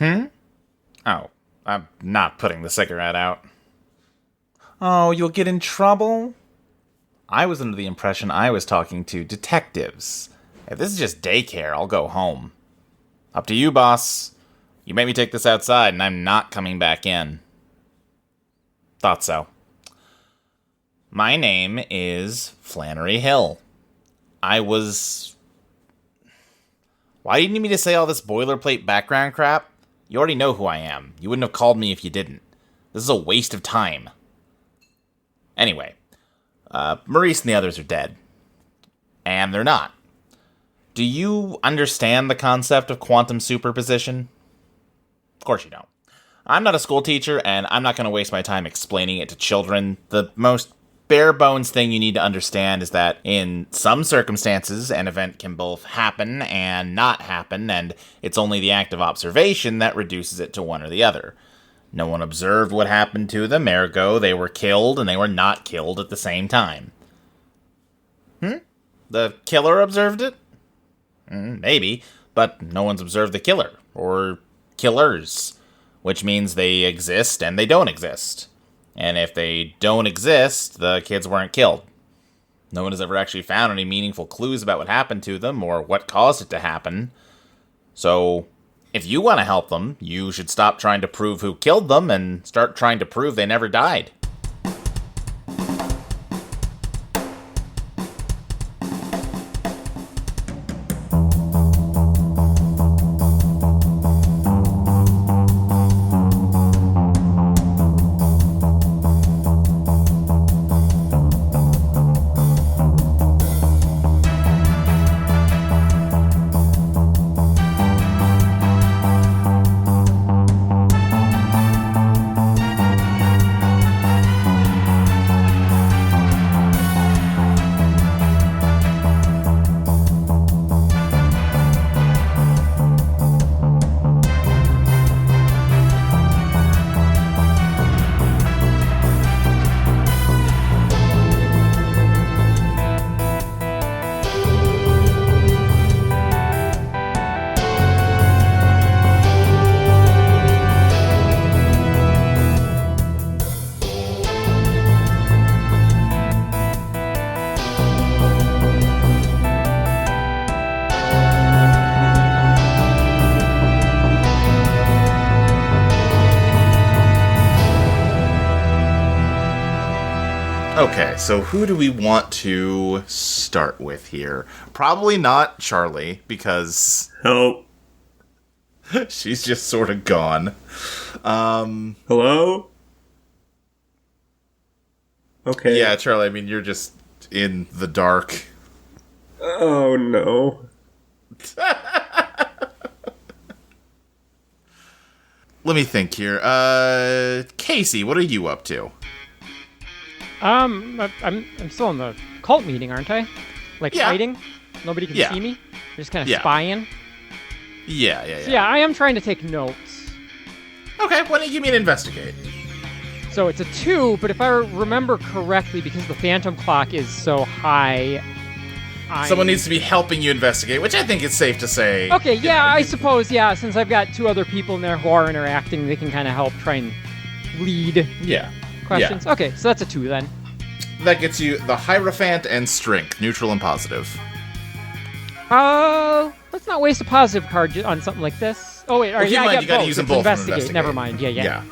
Oh, I'm not putting the cigarette out. Oh, you'll get in trouble? I was under the impression I was talking to detectives. If this is just daycare, I'll go home. Up to you, boss. You made me take this outside, and I'm not coming back in. Thought so. My name is Flannery Hill. Why do you need me to say all this boilerplate background crap? You already know who I am. You wouldn't have called me if you didn't. This is a waste of time. Anyway, Maurice and the others are dead. And they're not. Do you understand the concept of quantum superposition? Of course you don't. I'm not a school teacher, and I'm not going to waste my time explaining it to children. The most bare bones thing you need to understand is that in some circumstances, an event can both happen and not happen, and it's only the act of observation that reduces it to one or the other. No one observed what happened to them, ergo they were killed and they were not killed at the same time. The killer observed it? Maybe, but no one's observed the killer, or killers, which means they exist and they don't exist. And if they don't exist, the kids weren't killed. No one has ever actually found any meaningful clues about what happened to them or what caused it to happen. So, if you want to help them, you should stop trying to prove who killed them and start trying to prove they never died. Okay, so who do we want to start with here? Probably not Charlie, because... Help. She's just sort of gone. Hello? Okay. Yeah, Charlie, I mean, you're just in the dark. Oh, no. Let me think here. Kacey, what are you up to? I'm still in the cult meeting, aren't I? Like, Yeah. fighting? Nobody can see me? Just kind of spying? Yeah. So, yeah, I am trying to take notes. Okay, why don't you give me an investigate? So it's a 2, but if I remember correctly, because the phantom clock is so high... Someone needs to be helping you investigate, which I think is safe to say. Okay, yeah, I suppose, yeah, since I've got 2 other people in there who are interacting, they can kind of help try and lead questions. Yeah. Okay, so that's a 2 then. That gets you the Hierophant and Strength, neutral and positive. Let's not waste a positive card on something like this. Oh, wait, Well, I you gotta both. use them It's both for investigate. Never mind, yeah.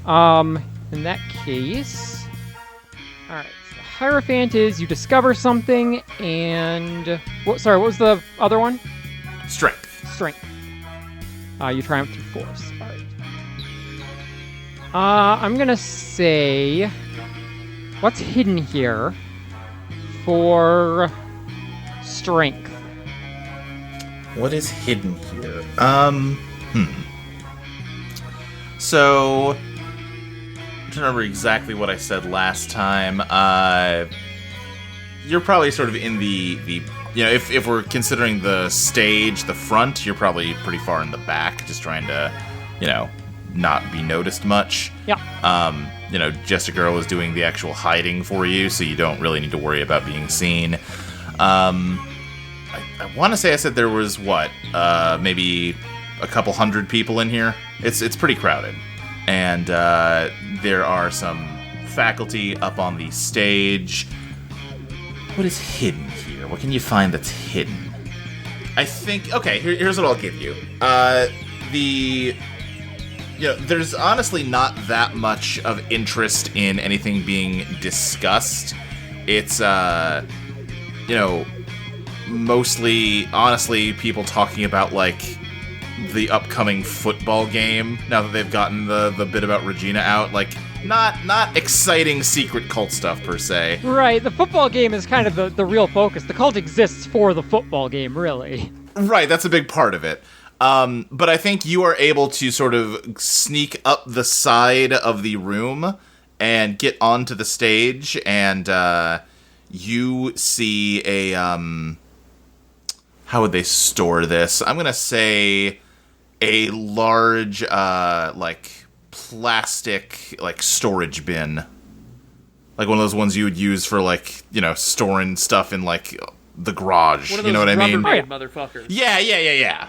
In that case... Alright, so the Hierophant is you discover something, and... what was the other one? Strength. Strength. You triumph through force. Alright. I'm gonna say... what's hidden here for strength? What is hidden here? So, I'm trying to remember exactly what I said last time. You're probably sort of in the you know, if we're considering the stage, the front, you're probably pretty far in the back, just trying to, you know, not be noticed much. Yeah. You know, Just a Girl is doing the actual hiding for you, so you don't really need to worry about being seen. I want to say I said there was, maybe a couple hundred people in here. It's pretty crowded. And there are some faculty up on the stage. What is hidden here? What can you find that's hidden? I think... Okay, here's what I'll give you. There's honestly not that much of interest in anything being discussed. It's, mostly, honestly, people talking about, like, the upcoming football game, now that they've gotten the bit about Regina out. Like, not exciting secret cult stuff, per se. Right, the football game is kind of the real focus. The cult exists for the football game, really. Right, that's a big part of it. But I think you are able to sort of sneak up the side of the room and get onto the stage, and you see a... how would they store this? I'm gonna say a large, plastic, storage bin. Like one of those ones you would use for, storing stuff in, the garage. One of those you know what I mean? Rubbermaid motherfuckers. Yeah.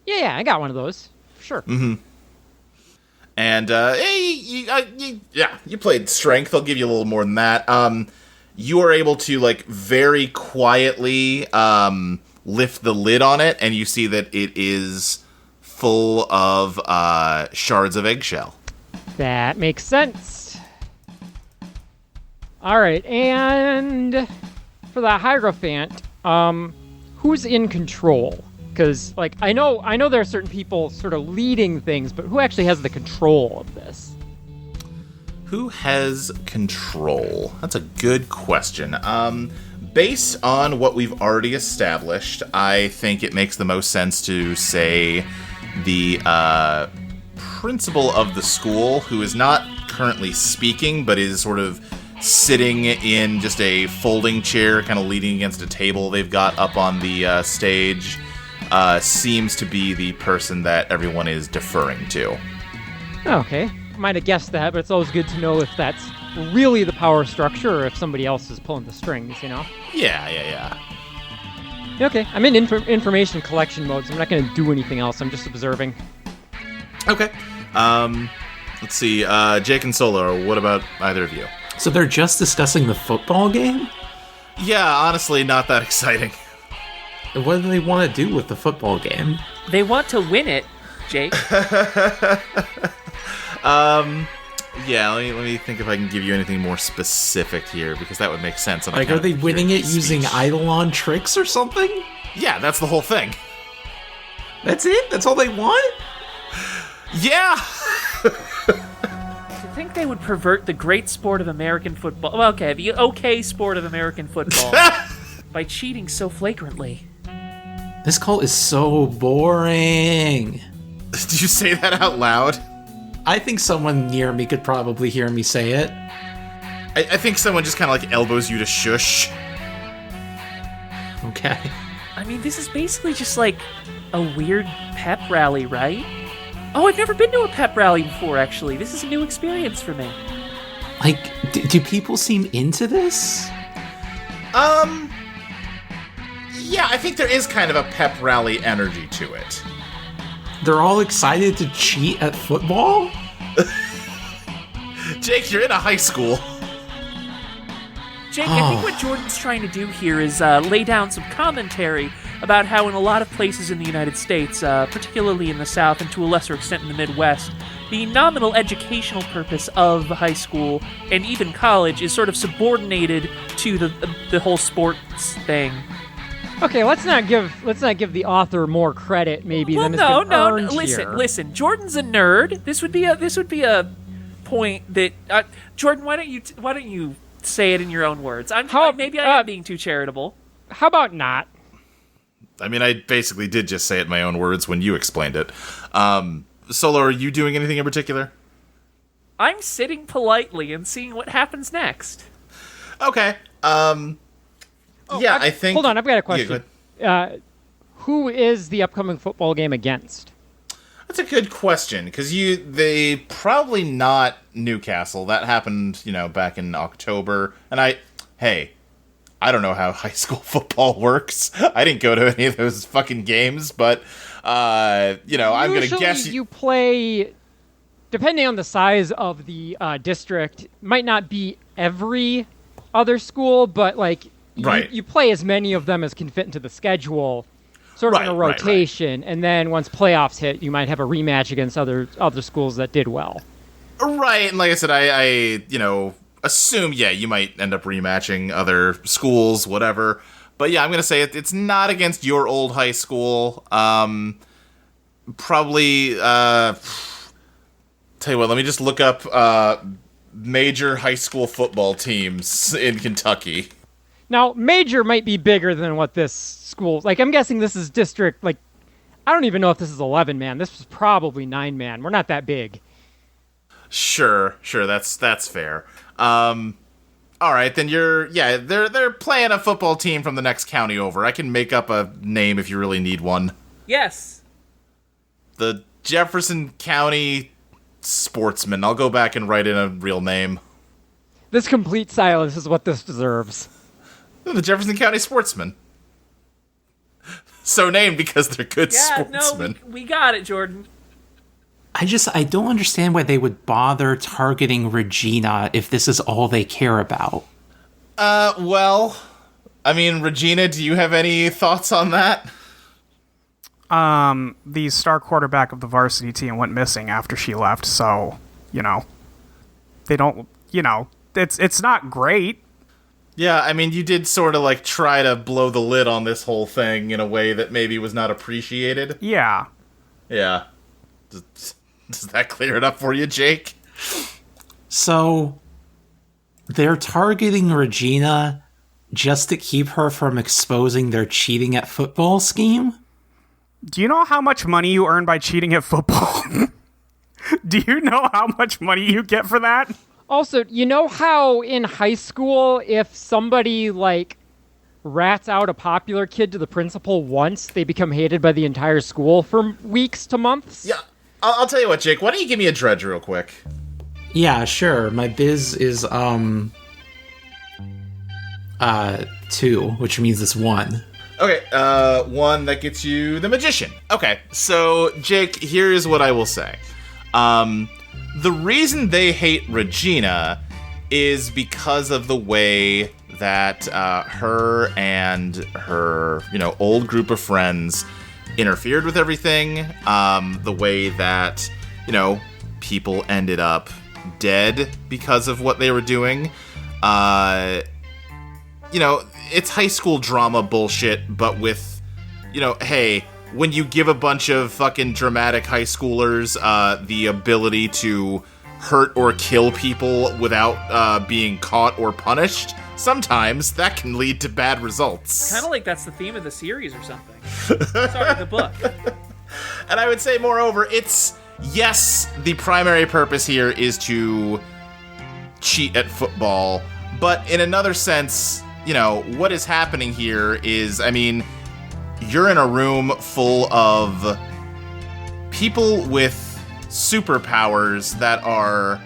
Yeah, I got one of those. Sure. Mm-hmm. And, you played strength. I'll give you a little more than that. You are able to, very quietly, lift the lid on it, and you see that it is full of shards of eggshell. That makes sense. All right, and for the Hierophant, who's in control? Because, I know there are certain people sort of leading things, but who actually has the control of this? Who has control? That's a good question. Based on what we've already established, I think it makes the most sense to say the principal of the school, who is not currently speaking, but is sort of sitting in just a folding chair, kind of leaning against a table they've got up on the stage, seems to be the person that everyone is deferring to. Okay. Might have guessed that, but it's always good to know if that's really the power structure or if somebody else is pulling the strings, Yeah. Okay, I'm in information collection mode, so I'm not going to do anything else. I'm just observing. Okay. Let's see. Jake and Solar, what about either of you? So they're just discussing the football game? Yeah, honestly, not that exciting. What do they want to do with the football game? They want to win it, Jake. Yeah, let me think if I can give you anything more specific here, because that would make sense. Are they winning it using Eidolon tricks or something? Yeah, that's the whole thing. That's it? That's all they want? Yeah! To think they would pervert the great sport of American football, well, okay, the okay sport of American football, by cheating so flagrantly. This cult is so boring. Did you say that out loud? I think someone near me could probably hear me say it. I think someone just kind of elbows you to shush. Okay. I mean, this is basically just a weird pep rally, right? Oh, I've never been to a pep rally before, actually. This is a new experience for me. Do people seem into this? Yeah, I think there is kind of a pep rally energy to it. They're all excited to cheat at football? Jake, you're in a high school. Jake, I think what Jordan's trying to do here is lay down some commentary about how in a lot of places in the United States, particularly in the South and to a lesser extent in the Midwest, the nominal educational purpose of high school and even college is sort of subordinated to the whole sports thing. Okay, let's not give the author more credit maybe than it's been earned here. Listen. Jordan's a nerd. This would be a point that Jordan. Why don't you say it in your own words? Maybe I am being too charitable. How about not? I mean, I basically did just say it in my own words when you explained it. Solo, are you doing anything in particular? I'm sitting politely and seeing what happens next. Okay. I think... Hold on, I've got a question. Yeah, go ahead. Who is the upcoming football game against? That's a good question, because they probably not Newcastle. That happened, back in October. And I don't know how high school football works. I didn't go to any of those fucking games, but I'm going to Usually guess you play, depending on the size of the district, might not be every other school, but like you play as many of them as can fit into the schedule, sort of in a rotation, and then once playoffs hit, you might have a rematch against other schools that did well. Right, and like I said, I assume, you might end up rematching other schools, whatever. But yeah, I'm going to say it's not against your old high school. Probably, tell you what, let me just look up major high school football teams in Kentucky. Now, major might be bigger than what this school... Like, I'm guessing this is district, like... I don't even know if this is 11-man. This was probably 9-man. We're not that big. Sure, that's fair. All right, then they're playing a football team from the next county over. I can make up a name if you really need one. Yes. The Jefferson County Sportsman. I'll go back and write in a real name. This complete silence is what this deserves. The Jefferson County Sportsman. So named because they're good sportsmen. No, we got it, Jordan. I don't understand why they would bother targeting Regina if this is all they care about. Well, I mean, Regina, do you have any thoughts on that? The star quarterback of the varsity team went missing after she left, so, they don't, it's not great. Yeah, I mean, you did sort of, try to blow the lid on this whole thing in a way that maybe was not appreciated. Yeah. Yeah. Does that clear it up for you, Jake? So, they're targeting Regina just to keep her from exposing their cheating at football scheme? Do you know how much money you earn by cheating at football? Do you know how much money you get for that? Also, you know how in high school, if somebody, rats out a popular kid to the principal once, they become hated by the entire school for weeks to months? Yeah, I'll tell you what, Jake. Why don't you give me a dredge real quick? Yeah, sure. My biz is, 2, which means it's 1. Okay, 1, that gets you the Magician. Okay, so, Jake, here's what I will say. The reason they hate Regina is because of the way that her and her, old group of friends interfered with everything. The way that, people ended up dead because of what they were doing. It's high school drama bullshit, but with, hey, when you give a bunch of fucking dramatic high schoolers the ability to hurt or kill people without being caught or punished, sometimes that can lead to bad results. Kind of like that's the theme of the series or something. Sorry, the book. And I would say, moreover, yes, the primary purpose here is to cheat at football, but in another sense, what is happening here is, you're in a room full of people with superpowers that are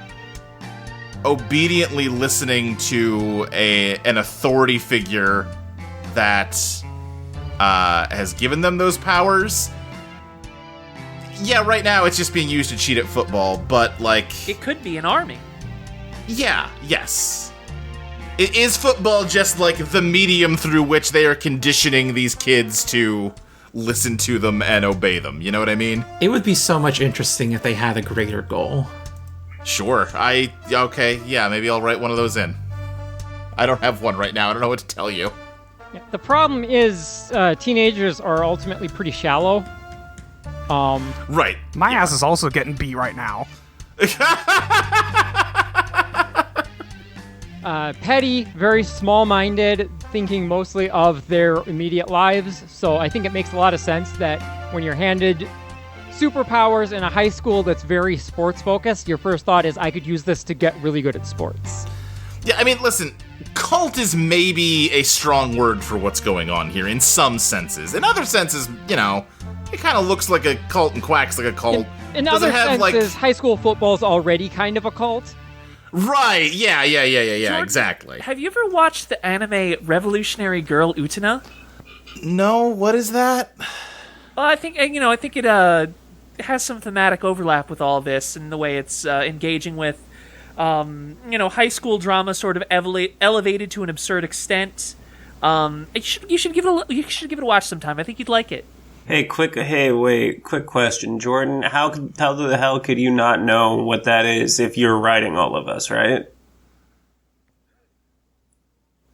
obediently listening to an authority figure that has given them those powers. Yeah, right now it's just being used to cheat at football, but it could be an army. Yeah, yes. Is football just the medium through which they are conditioning these kids to listen to them and obey them? You know what I mean? It would be so much interesting if they had a greater goal. Sure. Okay, yeah, maybe I'll write one of those in. I don't have one right now. I don't know what to tell you. Yeah, the problem is teenagers are ultimately pretty shallow. Right. My ass is also getting beat right now. Petty, very small-minded, thinking mostly of their immediate lives. So I think it makes a lot of sense that when you're handed superpowers in a high school that's very sports-focused, your first thought is, I could use this to get really good at sports. Yeah, listen, cult is maybe a strong word for what's going on here in some senses. In other senses, it kind of looks like a cult and quacks like a cult. In other senses, high school football is already kind of a cult. Right, yeah, Jordan, exactly. Have you ever watched the anime Revolutionary Girl Utena? No, what is that? Well, I think it has some thematic overlap with all this, and the way it's engaging with, high school drama, sort of elevated to an absurd extent. You should give it a watch sometime. I think you'd like it. Quick question, Jordan. How the hell could you not know what that is if you're writing all of us, right?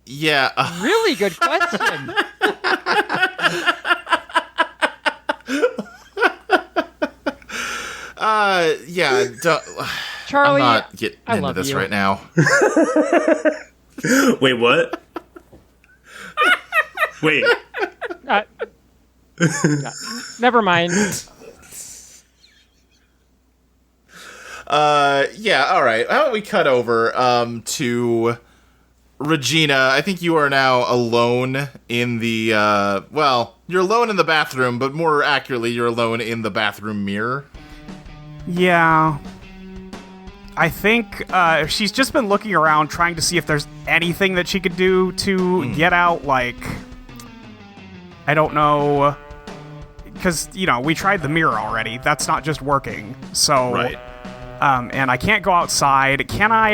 Yeah. Really good question. Yeah. Charlie, I'm not getting I into love this you. right now. Wait, what? Wait. Never mind. Yeah, all right. How about we cut over to Regina? I think you are now alone in the you're alone in the bathroom, but more accurately, you're alone in the bathroom mirror. Yeah. I think she's just been looking around trying to see if there's anything that she could do to get out, like, I don't know, because, we tried the mirror already. That's not just working. So, Right. And I can't go outside. Can I,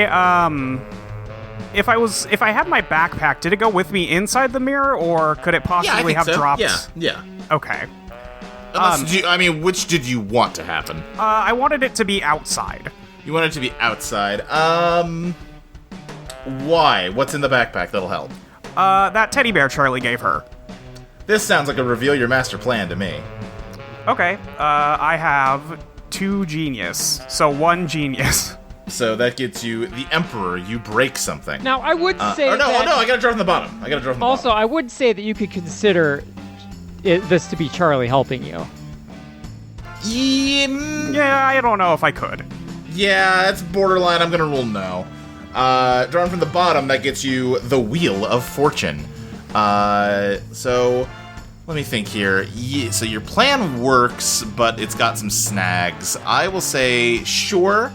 if I had my backpack, did it go with me inside the mirror, or could it possibly have dropped? Yeah. Okay. Which did you want to happen? I wanted it to be outside. You want it to be outside. Why? What's in the backpack that'll help? That teddy bear Charlie gave her. This sounds like a reveal your master plan to me. Okay, I have 2 genius, so 1 genius. So that gets you the Emperor. You break something. Now, I would say no, that... I gotta draw from the bottom. Also, I would say that you could consider this to be Charlie helping you. Yeah, I don't know if I could. Yeah, it's borderline. I'm gonna rule no. Drawn from the bottom, that gets you the Wheel of Fortune. So let me think here. So your plan works, but it's got some snags. I will say, sure,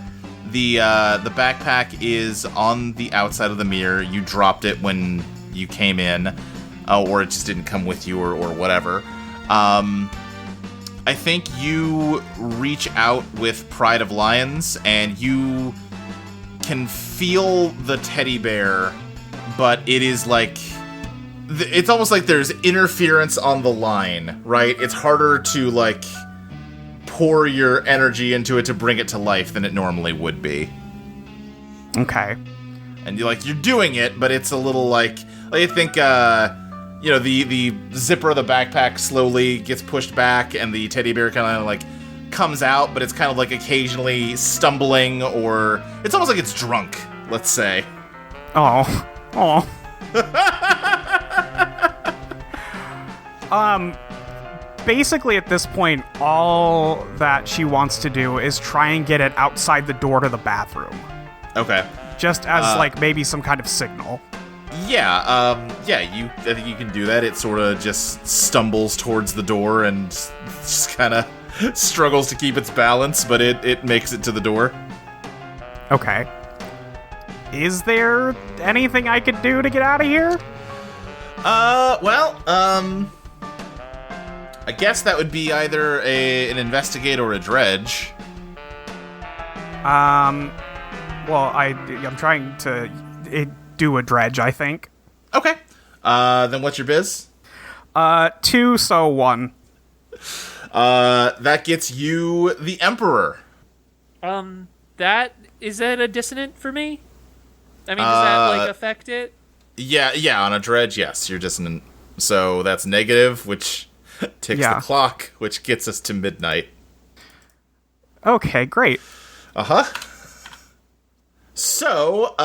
the backpack is on the outside of the mirror. You dropped it when you came in, or it just didn't come with you, or whatever. I think you reach out with Pride of Lions, and you can feel the teddy bear, but it is like... It's almost like there's interference on the line, right? It's harder to, like, pour your energy into it to bring it to life than it normally would be. Okay. And you're doing it, but it's a little like I think, the zipper of the backpack slowly gets pushed back, and the teddy bear kind of, like, comes out, but it's kind of, like, occasionally stumbling, or... It's almost like it's drunk, let's say. Oh. Basically at this point, all that she wants to do is try and get it outside the door to the bathroom. Okay. Just as, maybe some kind of signal. Yeah, I think you can do that. It sort of just stumbles towards the door and just kind of struggles to keep its balance, but it makes it to the door. Okay. Is there anything I could do to get out of here? I guess that would be either an investigate or a dredge. I'm trying to do a dredge, I think. Okay. Then what's your biz? 2, so 1. That gets you the Emperor. Is that a dissonant for me? I mean, does that, affect it? Yeah, on a dredge, yes, you're dissonant. So that's negative, which ticks the clock, which gets us to midnight. Okay, great. Uh-huh. So,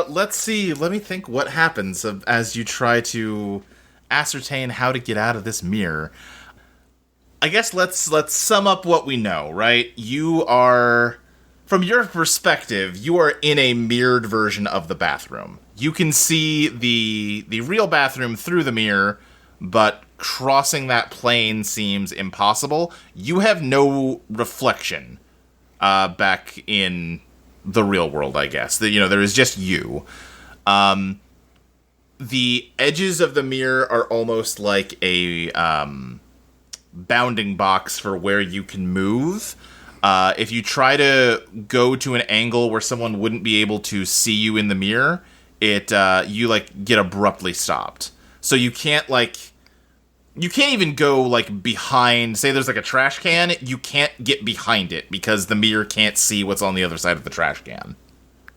let's see. Let me think what happens as you try to ascertain how to get out of this mirror. I guess let's sum up what we know, right? You are, from your perspective, you are in a mirrored version of the bathroom. You can see the real bathroom through the mirror, but crossing that plane seems impossible. You have no reflection back in the real world, I guess. There is just you. The edges of the mirror are almost like a bounding box for where you can move. If you try to go to an angle where someone wouldn't be able to see you in the mirror, you like get abruptly stopped. So you can't even go like behind, say there's like a trash can, you can't get behind it because the mirror can't see what's on the other side of the trash can.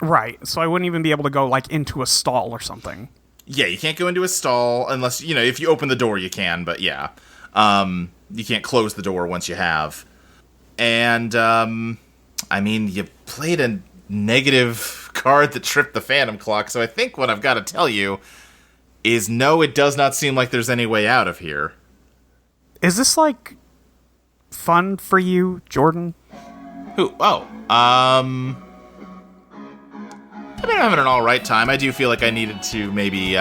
Right, so I wouldn't even be able to go like into a stall or something. Yeah, you can't go into a stall unless, if you open the door you can, but yeah. You can't close the door once you have. And, you played a negative card that tripped the Phantom Clock, so I think what I've got to tell you is no, it does not seem like there's any way out of here. Is this, like, fun for you, Jordan? Who? Oh, I've been having an alright time. I do feel like I needed to maybe,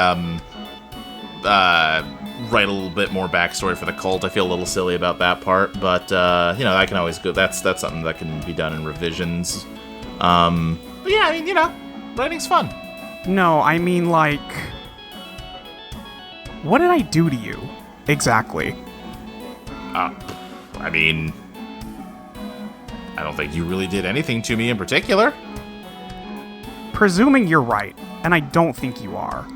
write a little bit more backstory for the cult. I feel a little silly about that part, but, I can always go, that's something that can be done in revisions. But yeah, writing's fun. No, I mean, like... What did I do to you, exactly? I don't think you really did anything to me in particular. Presuming you're right, and I don't think you are.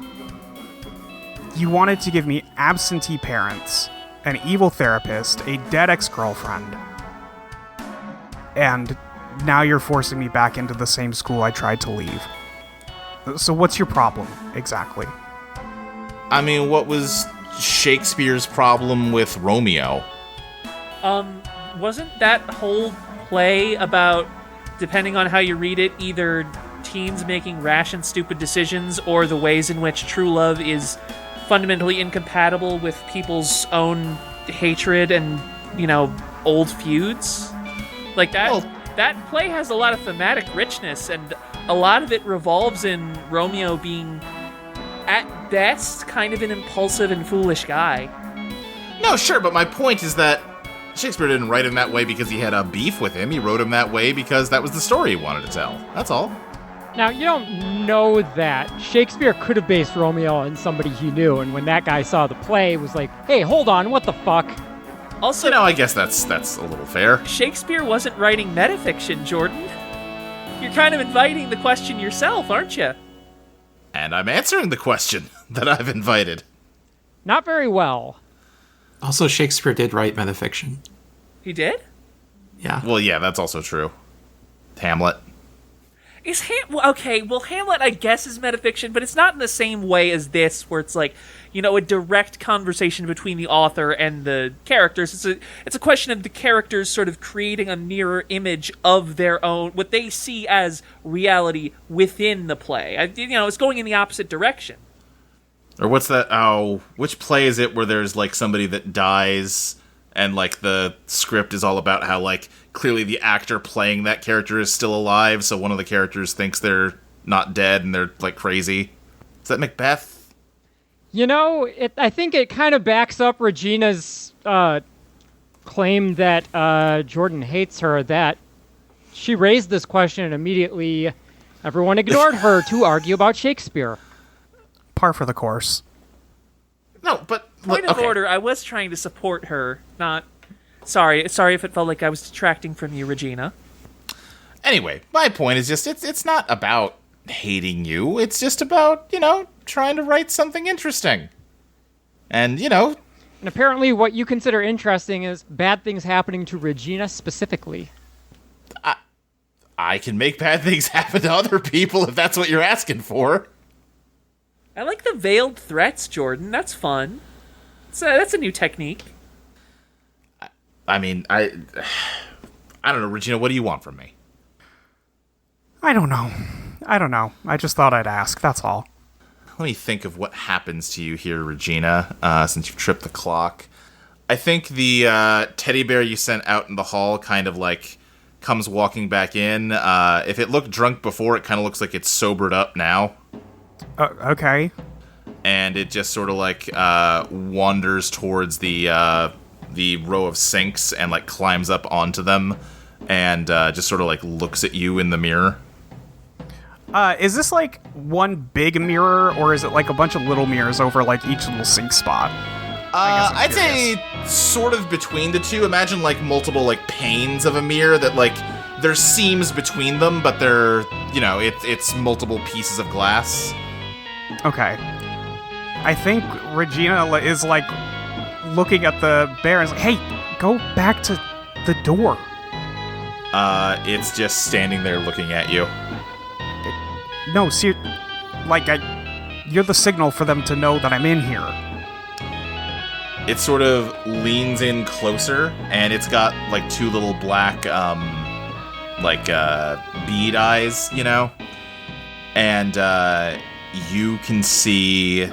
You wanted to give me absentee parents, an evil therapist, a dead ex-girlfriend, and now you're forcing me back into the same school I tried to leave. So what's your problem, exactly? What was Shakespeare's problem with Romeo? Wasn't that whole play about, depending on how you read it, either teens making rash and stupid decisions or the ways in which true love is fundamentally incompatible with people's own hatred and, old feuds? Like that. Well, that play has a lot of thematic richness, and a lot of it revolves in Romeo being, at best, kind of an impulsive and foolish guy. No, sure, but my point is that Shakespeare didn't write him that way because he had a beef with him. He wrote him that way because that was the story he wanted to tell. That's all. Now, you don't know that. Shakespeare could have based Romeo on somebody he knew, and when that guy saw the play, it was like, hey, hold on, what the fuck? Also, I guess that's a little fair. Shakespeare wasn't writing metafiction, Jordan. You're kind of inviting the question yourself, aren't you? And I'm answering the question that I've invited. Not very well. Also, Shakespeare did write metafiction. He did? Yeah. Well, yeah, that's also true. Hamlet. Hamlet, I guess, is metafiction, but it's not in the same way as this, where it's like, a direct conversation between the author and the characters. It's a question of the characters sort of creating a mirror image of their own, what they see as reality within the play. It's going in the opposite direction. Or what's that? Oh, which play is it where there's, like, somebody that dies and, like, the script is all about how, like, clearly the actor playing that character is still alive, so one of the characters thinks they're not dead and they're, like, crazy. Is that Macbeth? I think it kind of backs up Regina's claim that Jordan hates her, that she raised this question and immediately everyone ignored her to argue about Shakespeare. Par for the course. No, but... Point of order, I was trying to support her, not... Sorry if it felt like I was detracting from you, Regina. Anyway, my point is just, it's not about hating you, it's just about, trying to write something interesting. And, And apparently what you consider interesting is bad things happening to Regina specifically. I can make bad things happen to other people if that's what you're asking for. I like the veiled threats, Jordan. That's fun. That's a new technique. I don't know, Regina, what do you want from me? I don't know. I just thought I'd ask, that's all. Let me think of what happens to you here, Regina, since you've tripped the clock. I think the teddy bear you sent out in the hall kind of, like, comes walking back in. If it looked drunk before, it kind of looks like it's sobered up now. Okay. And it just sort of, like, wanders towards the row of sinks and, like, climbs up onto them and just sort of, like, looks at you in the mirror. Is this, like, one big mirror, or is it, like, a bunch of little mirrors over, like, each little sink spot? I'm I'd say sort of between the two. Imagine like multiple like panes of a mirror that like there's seams between them, but they're, you know, it's multiple pieces of glass. Okay. I think Regina is like looking at the bear and is like, hey, go back to the door. It's just standing there looking at you. No, see, like, you're the signal for them to know that I'm in here. It sort of leans in closer, and it's got like two little black, bead eyes, you know? And, you can see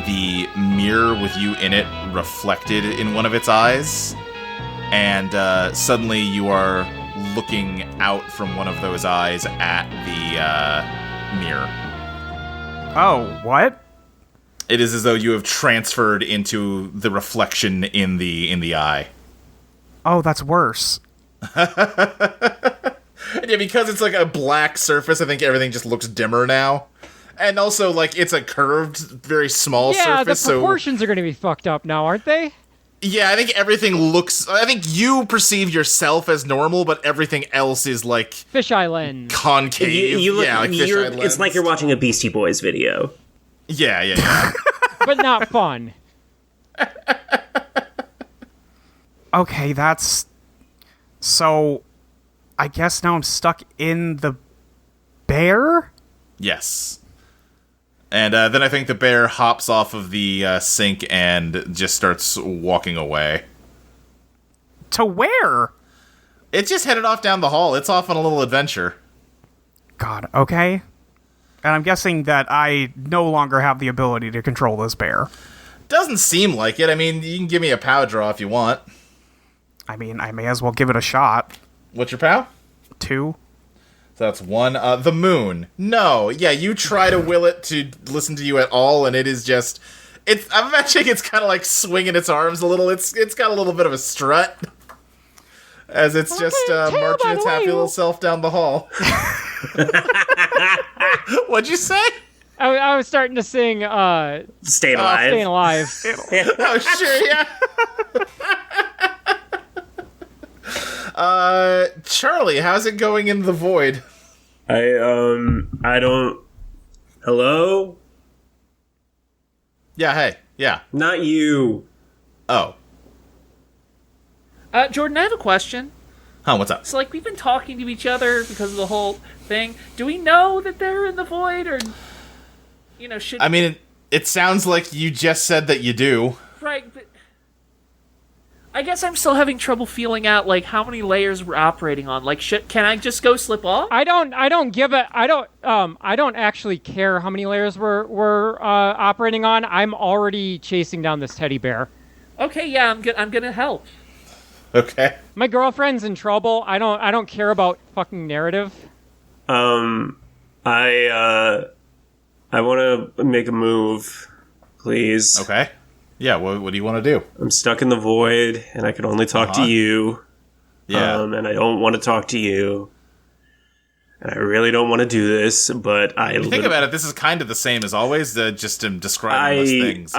the mirror with you in it reflected in one of its eyes. And, suddenly you are looking out from one of those eyes at the, mirror. Oh, what? It is as though you have transferred into the reflection in the eye. Oh, that's worse. Yeah, because it's like a black surface, I think everything just looks dimmer now. And also, like, it's a curved, very small surface, the proportions are going to be fucked up now, aren't they? Yeah, I think everything looks... I think you perceive yourself as normal, but everything else is, like... Fisheye lens. Concave. You look, yeah, like fisheye lens. it's like you're watching a Beastie Boys video. Yeah. But not fun. Okay, that's... So, I guess now I'm stuck in the bear? Yes. And then I think the bear hops off of the sink and just starts walking away. To where? It's just headed off down the hall. It's off on a little adventure. God, okay. And I'm guessing that I no longer have the ability to control this bear. Doesn't seem like it. I mean, you can give me a POW draw if you want. I mean, I may as well give it a shot. What's your POW? 2. So that's 1. The moon. No. Yeah, you try to will it to listen to you at all, and it is just... I'm imagining it's kind of like swinging its arms a little. It's got a little bit of a strut. As it's just marching its happy little self down the hall. What'd you say? I was starting to sing, Staying Alive. Staying Alive. Oh, sure, yeah. Charlie, how's it going in the void? I don't... Hello? Yeah, hey, yeah. Not you. Oh. Jordan, I have a question. Huh, what's up? So, like, we've been talking to each other because of the whole thing. Do we know that they're in the void, or, you know, should... I mean, it sounds like you just said that you do. Right, but... I guess I'm still having trouble feeling out, like, how many layers we're operating on. Like, can I just go slip off? I don't actually care how many layers we're operating on. I'm already chasing down this teddy bear. Okay, yeah, I'm gonna help. Okay. My girlfriend's in trouble. I don't care about fucking narrative. I want to make a move, please. Okay. Yeah, what do you want to do? I'm stuck in the void, and I can only talk to you. Yeah. And I don't want to talk to you. And I really don't want to do this, but If you think about it, this is kind of the same as always, just in describing those things.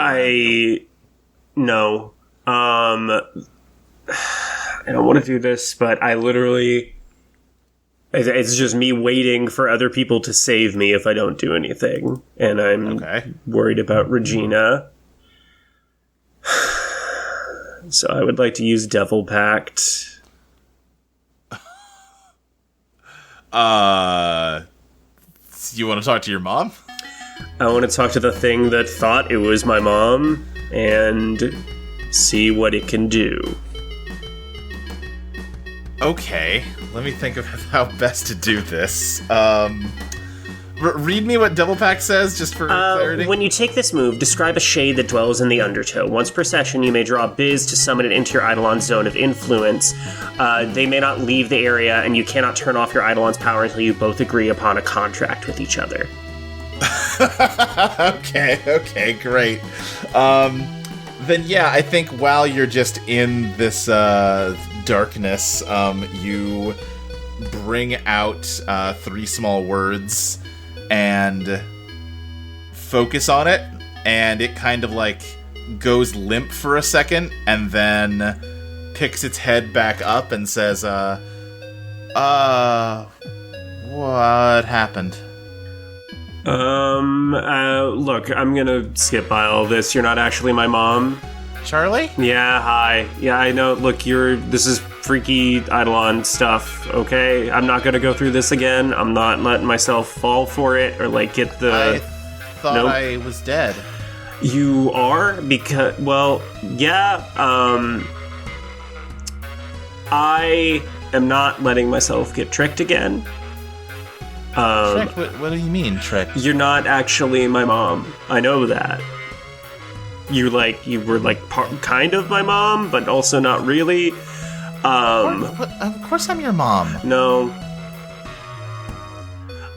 No. I don't want to do this, but I literally... It's just me waiting for other people to save me if I don't do anything. And I'm worried about Regina. So I would like to use Devil Pact. You want to talk to your mom? I want to talk to the thing that thought it was my mom and see what it can do. Okay, let me think of how best to do this. Read me what Devil Pact says, just for clarity. When you take this move, describe a shade that dwells in the undertow. Once per session, you may draw a biz to summon it into your Eidolon's zone of influence. They may not leave the area, and you cannot turn off your Eidolon's power until you both agree upon a contract with each other. Okay, great. Then yeah, I think while you're just in this darkness, you bring out 3 small words and focus on it, and it kind of like goes limp for a second and then picks its head back up and says, what happened? Look, I'm gonna skip by all this. You're not actually my mom. Charlie? Yeah, hi. Yeah, I know. Look, this is freaky Eidolon stuff, okay? I'm not gonna go through this again. I'm not letting myself fall for it or, like, get the... I thought Nope. I was dead. You are? Because, well, yeah, I am not letting myself get tricked again. Trick? What do you mean, trick? You're not actually my mom. I know that. You were kind of my mom, but also not really. Of course I'm your mom. No.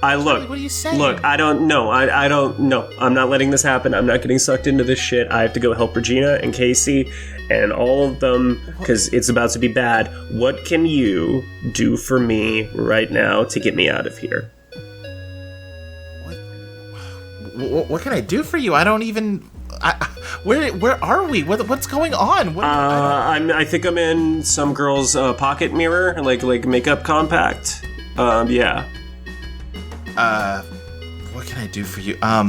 What are you saying? Look, I don't know. I don't know. I'm not letting this happen. I'm not getting sucked into this shit. I have to go help Regina and Kacey and all of them because it's about to be bad. What can you do for me right now to get me out of here? What can I do for you? I don't even... Where are we? What's going on? I think I'm in some girl's pocket mirror, like makeup compact. Yeah. What can I do for you? I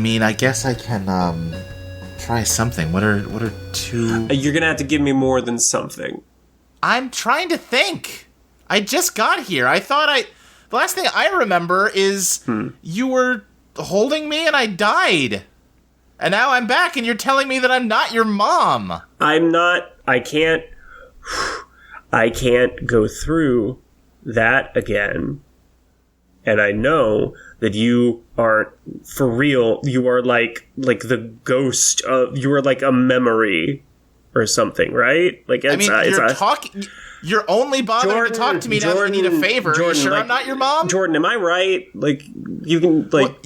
mean, I guess I can, try something. What are two... You're gonna have to give me more than something. I'm trying to think. I just got here. The last thing I remember is you were holding me and I died. And now I'm back and you're telling me that I'm not your mom. I'm not... I can't go through that again. And I know that you aren't for real. You are like the ghost of... You are like a memory or something, right? Like, You're only bothering to talk to me now that you need a favor. Are you sure I'm not your mom? Jordan, am I right? Like, you can, like...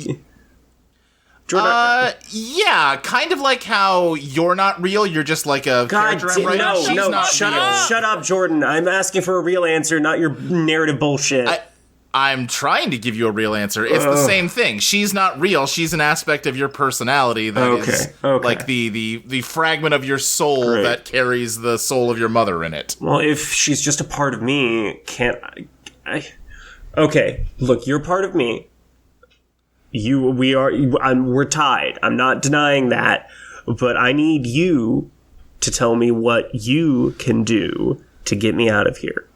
Jordan, yeah, kind of like how you're not real, you're just like a character I'm writing. She's not real. Shut up, Jordan. I'm asking for a real answer, not your narrative bullshit. I'm trying to give you a real answer. It's the same thing. She's not real. She's an aspect of your personality that is like the fragment of your soul that carries the soul of your mother in it. Well, if she's just a part of me, can't I? Okay, look, you're part of me. We're tied. I'm not denying that, but I need you to tell me what you can do to get me out of here.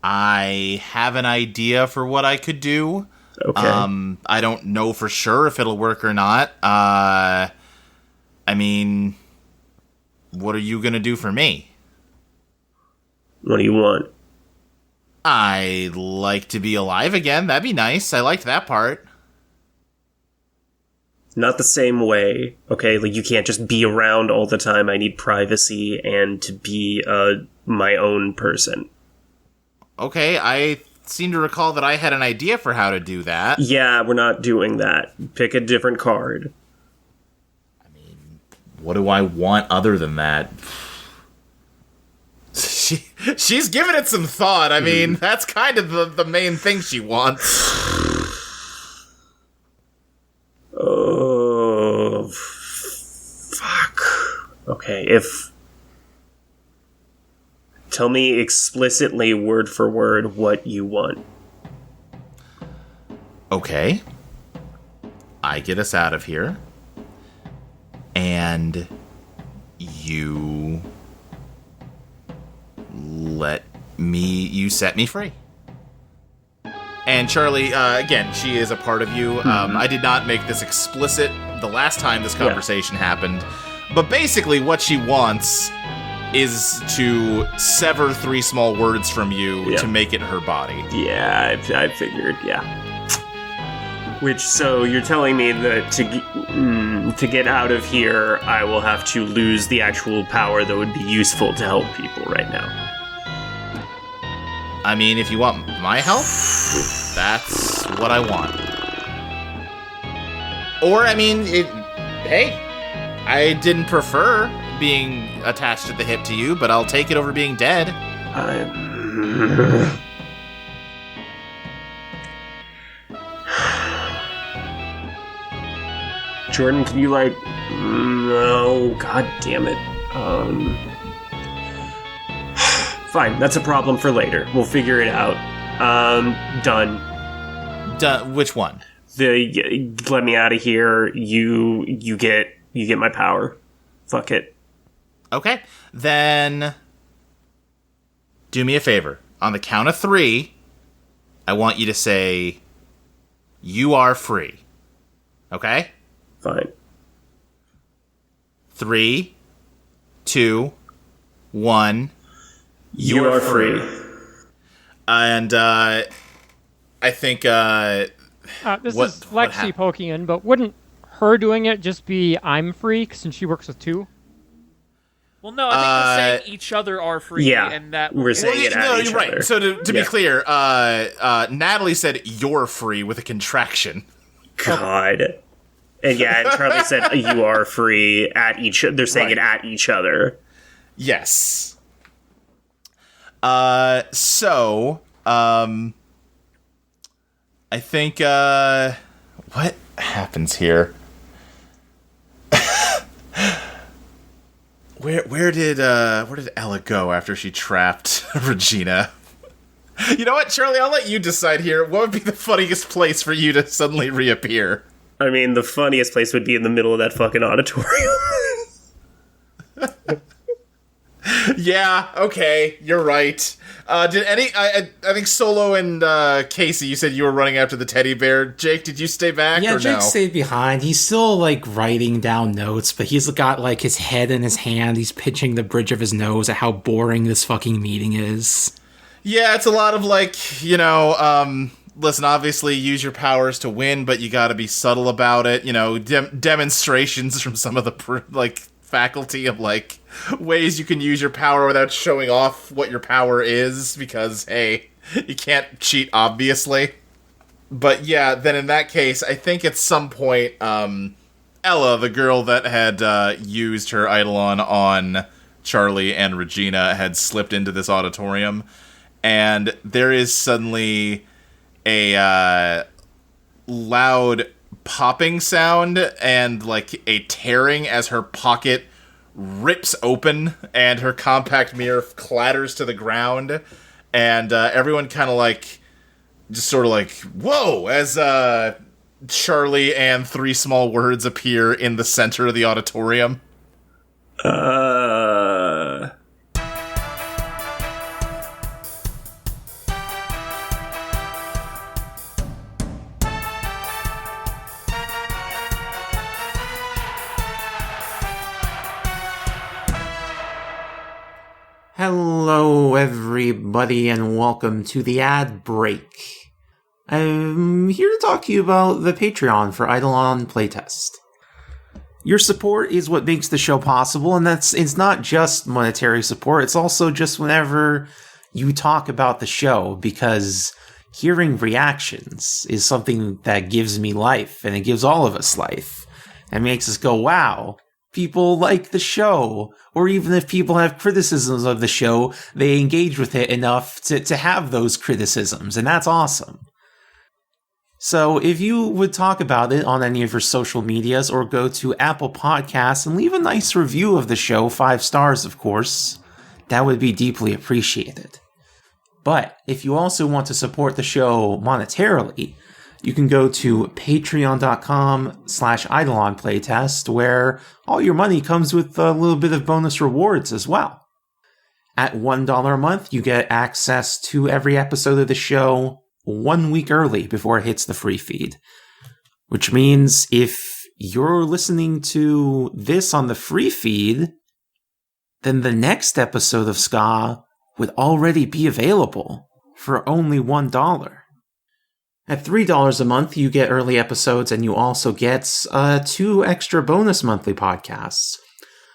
I have an idea for what I could do. Okay. I don't know for sure if it'll work or not. I mean, what are you gonna do for me? What do you want? I'd like to be alive again. That'd be nice. I liked that part. Not the same way, okay? Like, you can't just be around all the time. I need privacy and to be my own person. Okay, I seem to recall that I had an idea for how to do that. Yeah, we're not doing that. Pick a different card. I mean, what do I want other than that? She's giving it some thought. I mean, that's kind of the main thing she wants. Oh, fuck. Okay, tell me explicitly, word for word, what you want. Okay. I get us out of here. And you set me free. And Charlie, again, she is a part of you. I did not make this explicit the last time this conversation happened. But basically what she wants is to sever 3 small words from you to make it her body. Yeah, I figured, yeah. Which, so you're telling me that to get out of here, I will have to lose the actual power that would be useful to help people right now. I mean, if you want my help, that's what I want. Or, I mean, hey, I didn't prefer being attached at the hip to you, but I'll take it over being dead. Jordan, can you no, god damn it. Fine, that's a problem for later. We'll figure it out. Done. Which one? Let me out of here. You get my power. Fuck it. Okay. Then do me a favor. On the count of 3, I want you to say, "You are free." Okay? Fine. 3, 2, 1. You are free. And I think This is Lexi poking in, but wouldn't her doing it just be I'm free since she works with 2? Well, no, I think we're saying each other are free, Yeah, and that we're saying it at each you're right. other. So to be clear, Natalie said "you're free" with a contraction. God. And Charlie said you are free at each. They're saying it at each other. Yes. I think what happens here? Where did Ella go after she trapped Regina? You know what, Charlie? I'll let you decide here. What would be the funniest place for you to suddenly reappear? I mean, the funniest place would be in the middle of that fucking auditorium. Yeah, okay, you're right. Did I think Solo and Kacey, you said you were running after the teddy bear. Jake, did you stay back Yeah, or Jake no? stayed behind. He's still, writing down notes, but he's got, his head in his hand. He's pinching the bridge of his nose at how boring this fucking meeting is. Yeah, it's a lot of, listen, obviously use your powers to win, but you gotta be subtle about it. Demonstrations from some of the, faculty of, ways you can use your power without showing off what your power is, because, hey, you can't cheat, obviously. But yeah, then in that case, I think at some point, Ella, the girl that had used her Eidolon on Charlie and Regina, had slipped into this auditorium, and there is suddenly a loud popping sound and a tearing as her pocket rips open and her compact mirror clatters to the ground, and everyone kind of just sort of whoa, as Charlie and 3 small words appear in the center of the auditorium. Hello, everybody, and welcome to the ad break. I'm here to talk to you about the Patreon for Eidolon Playtest. Your support is what makes the show possible, and it's not just monetary support, it's also just whenever you talk about the show, because hearing reactions is something that gives me life, and it gives all of us life. It makes us go, wow, people like the show. Or even if people have criticisms of the show, they engage with it enough to have those criticisms, and that's awesome. So if you would talk about it on any of your social medias, or go to Apple Podcasts and leave a nice review of the show, 5 stars of course, that would be deeply appreciated. But if you also want to support the show monetarily, you can go to patreon.com/Eidolon Playtest, where all your money comes with a little bit of bonus rewards as well. At $1 a month, you get access to every episode of the show 1 week early before it hits the free feed. Which means if you're listening to this on the free feed, then the next episode of SKA would already be available for only $1. At $3 a month, you get early episodes, and you also get 2 extra bonus monthly podcasts.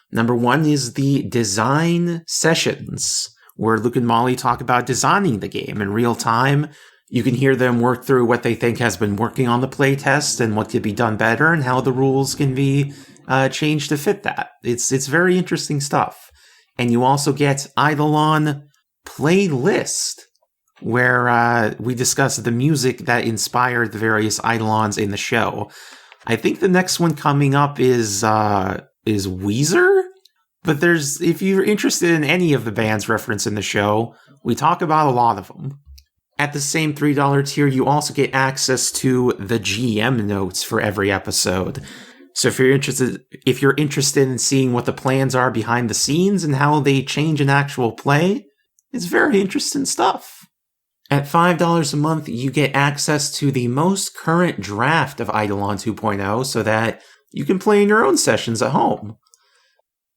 Number 1 is the Design Sessions, where Luke and Molly talk about designing the game in real time. You can hear them work through what they think has been working on the playtest and what could be done better and how the rules can be changed to fit that. It's very interesting stuff. And you also get Eidolon Playlist, where we discuss the music that inspired the various Eidolons in the show. I think the next one coming up is Weezer. But if you're interested in any of the bands referenced in the show, we talk about a lot of them. At the same $3 tier, you also get access to the GM notes for every episode. So if you're interested in seeing what the plans are behind the scenes and how they change in actual play, it's very interesting stuff. At $5 a month, you get access to the most current draft of Eidolon 2.0 so that you can play in your own sessions at home.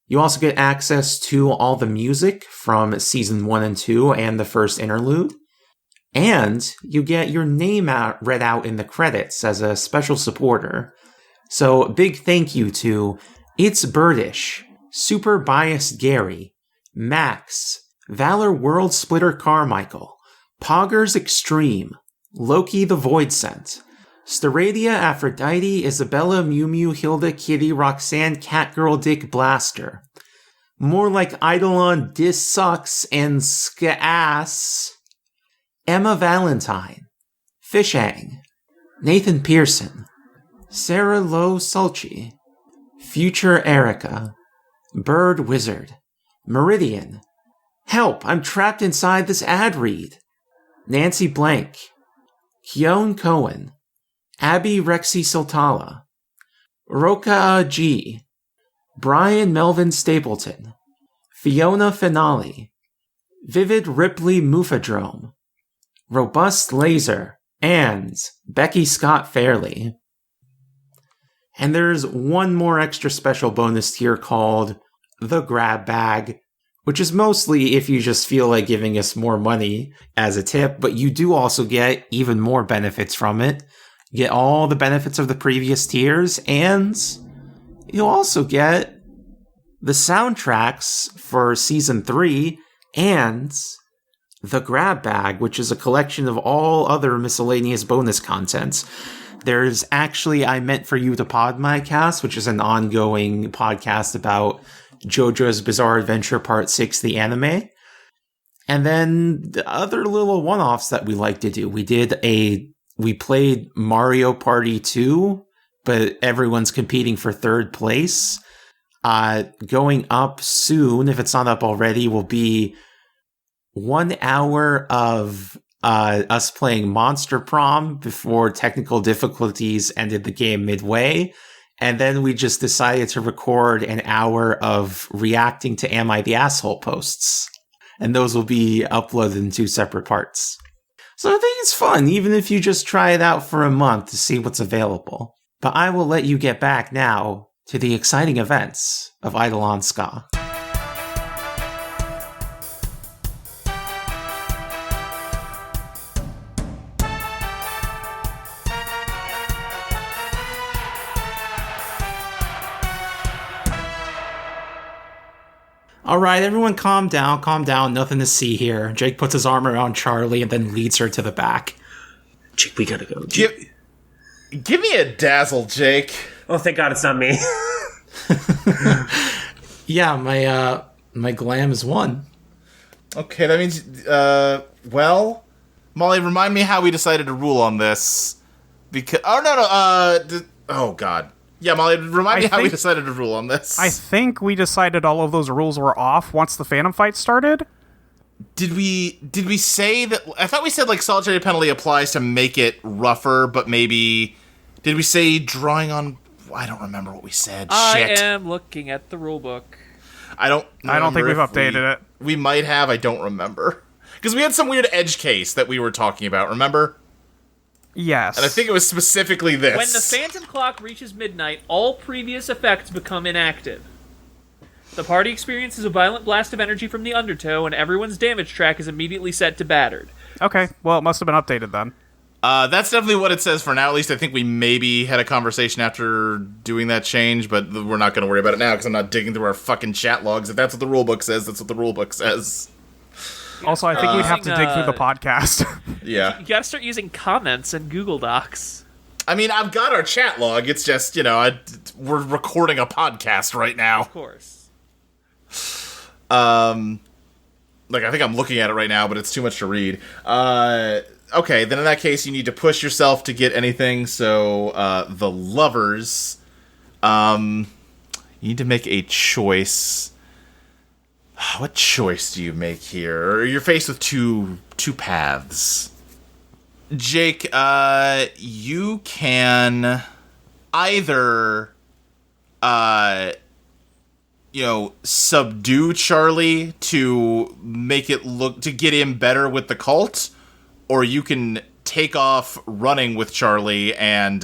You also get access to all the music from Season 1 and 2 and the first interlude. And you get your name read out in the credits as a special supporter. So big thank you to It's Birdish, Super Biased Gary, Max, Valor World Splitter Carmichael, Poggers Extreme, Loki the Void Scent, Staradia Aphrodite, Isabella Mew Mew, Hilda Kitty, Roxanne Catgirl Dick Blaster, More Like Eidolon Dis Sucks and SKA, Emma Valentine, Fishang, Nathan Pearson, Sarah Lowe Sulci, Future Erica, Bird Wizard, Meridian, Help, I'm trapped inside this ad read, Nancy Blank, Keone Cohen, Abby Rexy Soltala, Roka G, Brian Melvin Stapleton, Fiona Finale, Vivid Ripley Mufadrome, Robust Laser, and Becky Scott Fairley. And there's one more extra special bonus tier called the Grab Bag, which is mostly if you just feel like giving us more money as a tip, but you do also get even more benefits from it. You get all the benefits of the previous tiers, and you'll also get the soundtracks for Season 3 and the Grab Bag, which is a collection of all other miscellaneous bonus content. There's actually I Meant For You to Pod My Cast, which is an ongoing podcast about JoJo's Bizarre Adventure Part 6, the anime. And then the other little one-offs that we like to do. We played Mario Party 2, but everyone's competing for third place. Going up soon, if it's not up already, will be 1 hour of us playing Monster Prom before technical difficulties ended the game midway. And then we just decided to record an hour of reacting to Am I the Asshole posts. And those will be uploaded in 2 separate parts. So I think it's fun, even if you just try it out for a month to see what's available. But I will let you get back now to the exciting events of Eidolon SKA. All right, everyone calm down, nothing to see here. Jake puts his arm around Charlie and then leads her to the back. Jake, we gotta go. Give me a dazzle, Jake. Oh, thank God it's not me. Yeah, my glam is 1. Okay, that means, well, Molly, remind me how we decided to rule on this. Because, oh God. Yeah, Molly, remind me how we decided to rule on this. I think we decided all of those rules were off once the Phantom fight started. Did we say that? I thought we said like solitary penalty applies to make it rougher, but maybe did we say drawing on? I don't remember what we said. I Shit. am looking at the rulebook. I don't think we've updated it. We might have. I don't remember because we had some weird edge case that we were talking about. Remember? Yes. And I think it was specifically this. When the phantom clock reaches midnight, all previous effects become inactive. The party experiences a violent blast of energy from the undertow, and everyone's damage track is immediately set to battered. Okay, well, it must have been updated then. That's definitely what it says for now. At least I think we maybe had a conversation after doing that change, but we're not going to worry about it now because I'm not digging through our fucking chat logs. If that's what the rulebook says, that's what the rulebook says. Also, I think we'd have to dig through the podcast. Yeah. You gotta start using comments and Google Docs. I mean, I've got our chat log. It's just, we're recording a podcast right now. Of course. I think I'm looking at it right now, but it's too much to read. Okay, then in that case, you need to push yourself to get anything. So, the lovers, you need to make a choice. What choice do you make here? Or you're faced with two paths. Jake, you can either, subdue Charlie to make it look, to get him better with the cult, or you can take off running with Charlie and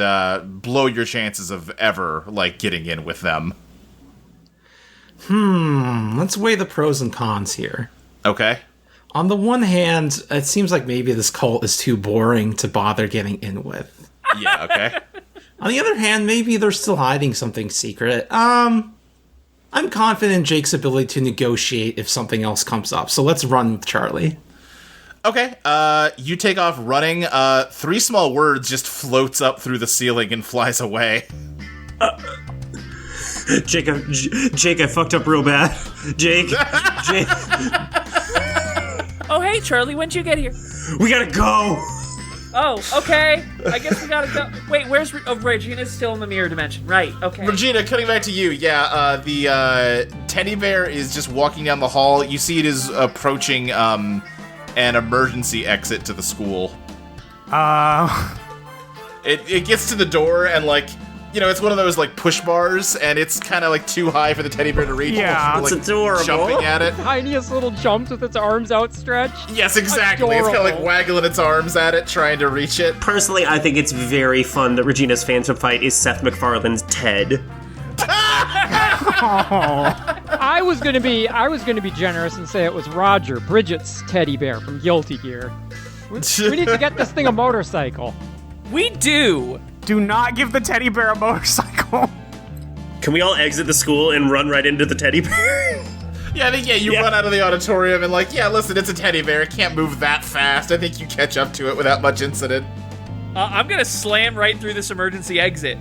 blow your chances of ever, getting in with them. Let's weigh the pros and cons here. Okay. On the one hand, it seems like maybe this cult is too boring to bother getting in with. Yeah, okay. On the other hand, maybe they're still hiding something secret. I'm confident in Jake's ability to negotiate if something else comes up, so let's run with Charlie. Okay, you take off running. 3 small words just floats up through the ceiling and flies away. Jake, I fucked up real bad. Jake. Oh, hey, Charlie, when'd you get here? We gotta go! Oh, okay. I guess we gotta go. Wait, where's... Regina's still in the mirror dimension. Right, okay. Regina, cutting back to you. Yeah, the teddy bear is just walking down the hall. You see it is approaching an emergency exit to the school. It gets to the door and, it's one of those, push bars, and it's kind of, too high for the teddy bear to reach. Yeah. It's adorable. Jumping at it. Tiniest little jumps with its arms outstretched. Yes, exactly. It's kind of, waggling its arms at it, trying to reach it. Personally, I think it's very fun that Regina's Phantom Fight is Seth MacFarlane's Ted. I was gonna be generous and say it was Roger, Bridget's teddy bear from Guilty Gear. We need to get this thing a motorcycle. We do! Do not give the teddy bear a motorcycle. Can we all exit the school and run right into the teddy bear? Yeah, I think, you run out of the auditorium and listen, it's a teddy bear. It can't move that fast. I think you catch up to it without much incident. I'm gonna slam right through this emergency exit.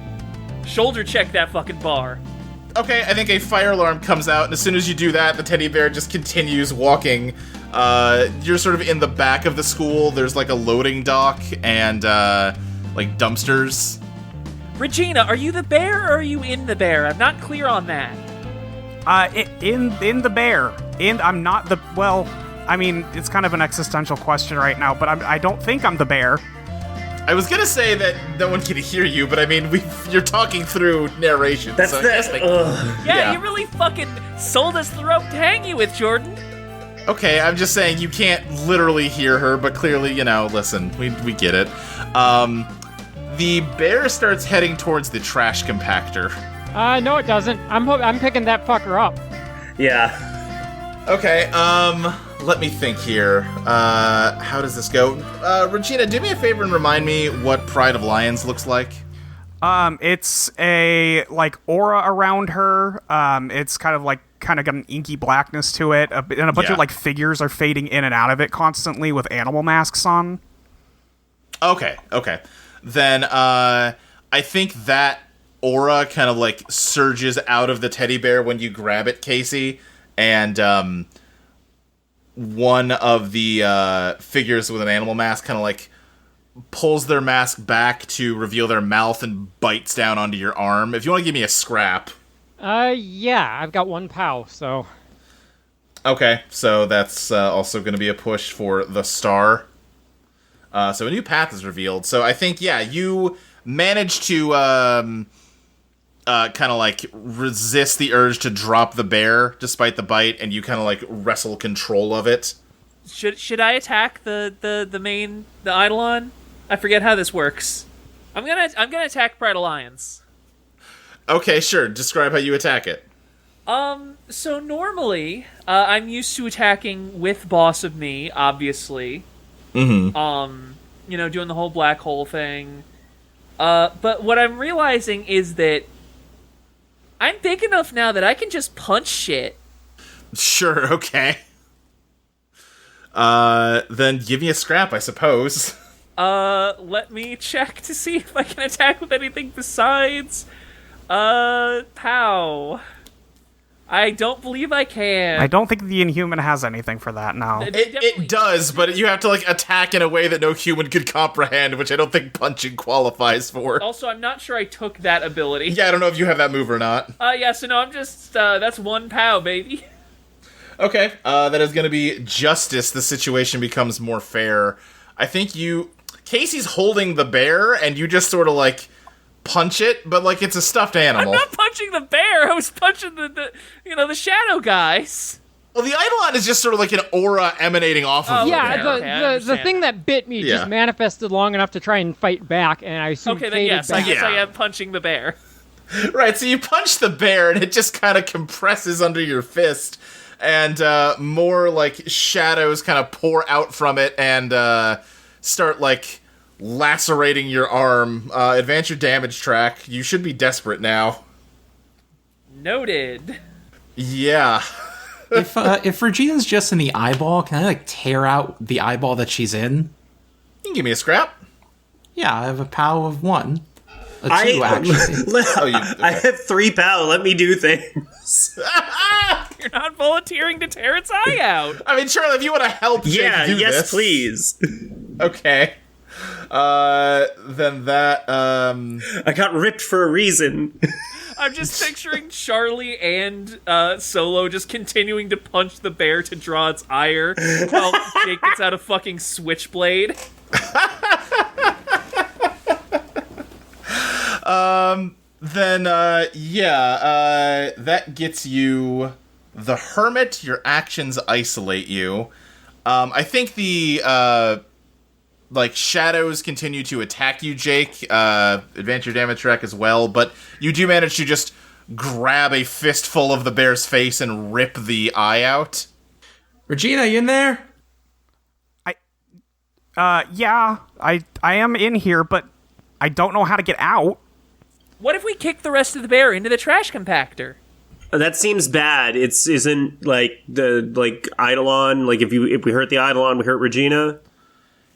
Shoulder check that fucking bar. Okay, I think a fire alarm comes out, and as soon as you do that, the teddy bear just continues walking. You're sort of in the back of the school. There's a loading dock and dumpsters. Regina, are you the bear or are you in the bear? I'm not clear on that. In the bear. I'm not the... Well, I mean, it's kind of an existential question right now, but I don't think I'm the bear. I was gonna say that no one can hear you, but I mean, you're talking through narration. That's so Yeah, you really fucking sold us the rope to hang you with, Jordan. Okay, I'm just saying you can't literally hear her, but clearly, listen, we get it. The bear starts heading towards the trash compactor. No, it doesn't. I'm picking that fucker up. Yeah. Okay, let me think here. How does this go? Regina, do me a favor and remind me what Pride of Lions looks like. It's a, aura around her. It's kind of got an inky blackness to it, and a bunch of, figures are fading in and out of it constantly with animal masks on. Okay. Then, I think that aura kind of, surges out of the teddy bear when you grab it, Kacey, and, one of the figures with an animal mask kind of pulls their mask back to reveal their mouth and bites down onto your arm. If you want to give me a scrap. Yeah, I've got 1 POW, so. Okay, so that's also going to be a push for the star. So a new path is revealed. So I think, you manage to kind of resist the urge to drop the bear despite the bite, and you kind of wrestle control of it. Should I attack the Eidolon? I forget how this works. I'm gonna attack Pride Alliance. Okay, sure. Describe how you attack it. So normally, I'm used to attacking with Boss of Me, obviously. Mm-hmm. Doing the whole black hole thing. But what I'm realizing is that I'm big enough now that I can just punch shit. Sure, okay. Then give me a scrap, I suppose. Let me check to see if I can attack with anything besides, POW. I don't believe I can. I don't think the Inhuman has anything for that now. It does, but you have to like attack in a way that no human could comprehend, which I don't think punching qualifies for. Also, I'm not sure I took that ability. Yeah, I don't know if you have that move or not. Yeah, so no, I'm just, that's 1 POW, baby. Okay, that is going to be justice. The situation becomes more fair. I think Kacey's holding the bear, and you just sort of like punch it, but like it's a stuffed animal. I'm not punching the bear. I was punching the shadow guys. Well, the Eidolon is just sort of like an aura emanating off of Yeah, the bear. the thing that bit me just manifested long enough to try and fight back, and I assume Okay, then yes, back. I guess I am punching the bear. Right, so you punch the bear, and it just kind of compresses under your fist, and more like shadows kind of pour out from it and start like lacerating your arm. Advance your damage track. You should be desperate now. Noted. Yeah. If Regina's just in the eyeball, can I like tear out the eyeball that she's in? You can give me a scrap. Yeah, I have a POW of 1. A 2, actually. I have 3 POW. Let me do things. You're not volunteering to tear its eye out. I mean, Charlie, if you want to help Jake do yes, this. please. Okay. Then that, I got ripped for a reason. I'm just picturing Charlie and Solo just continuing to punch the bear to draw its ire while Jake gets out a fucking switchblade. That gets you the Hermit. Your actions isolate you. I think the, shadows continue to attack you, Jake. Advance your damage track as well, but you do manage to just grab a fistful of the bear's face and rip the eye out. Regina, you in there? Yeah, I am in here, but I don't know how to get out. What if we kick the rest of the bear into the trash compactor? That seems bad. Isn't like the Eidolon, like if we hurt the Eidolon, we hurt Regina?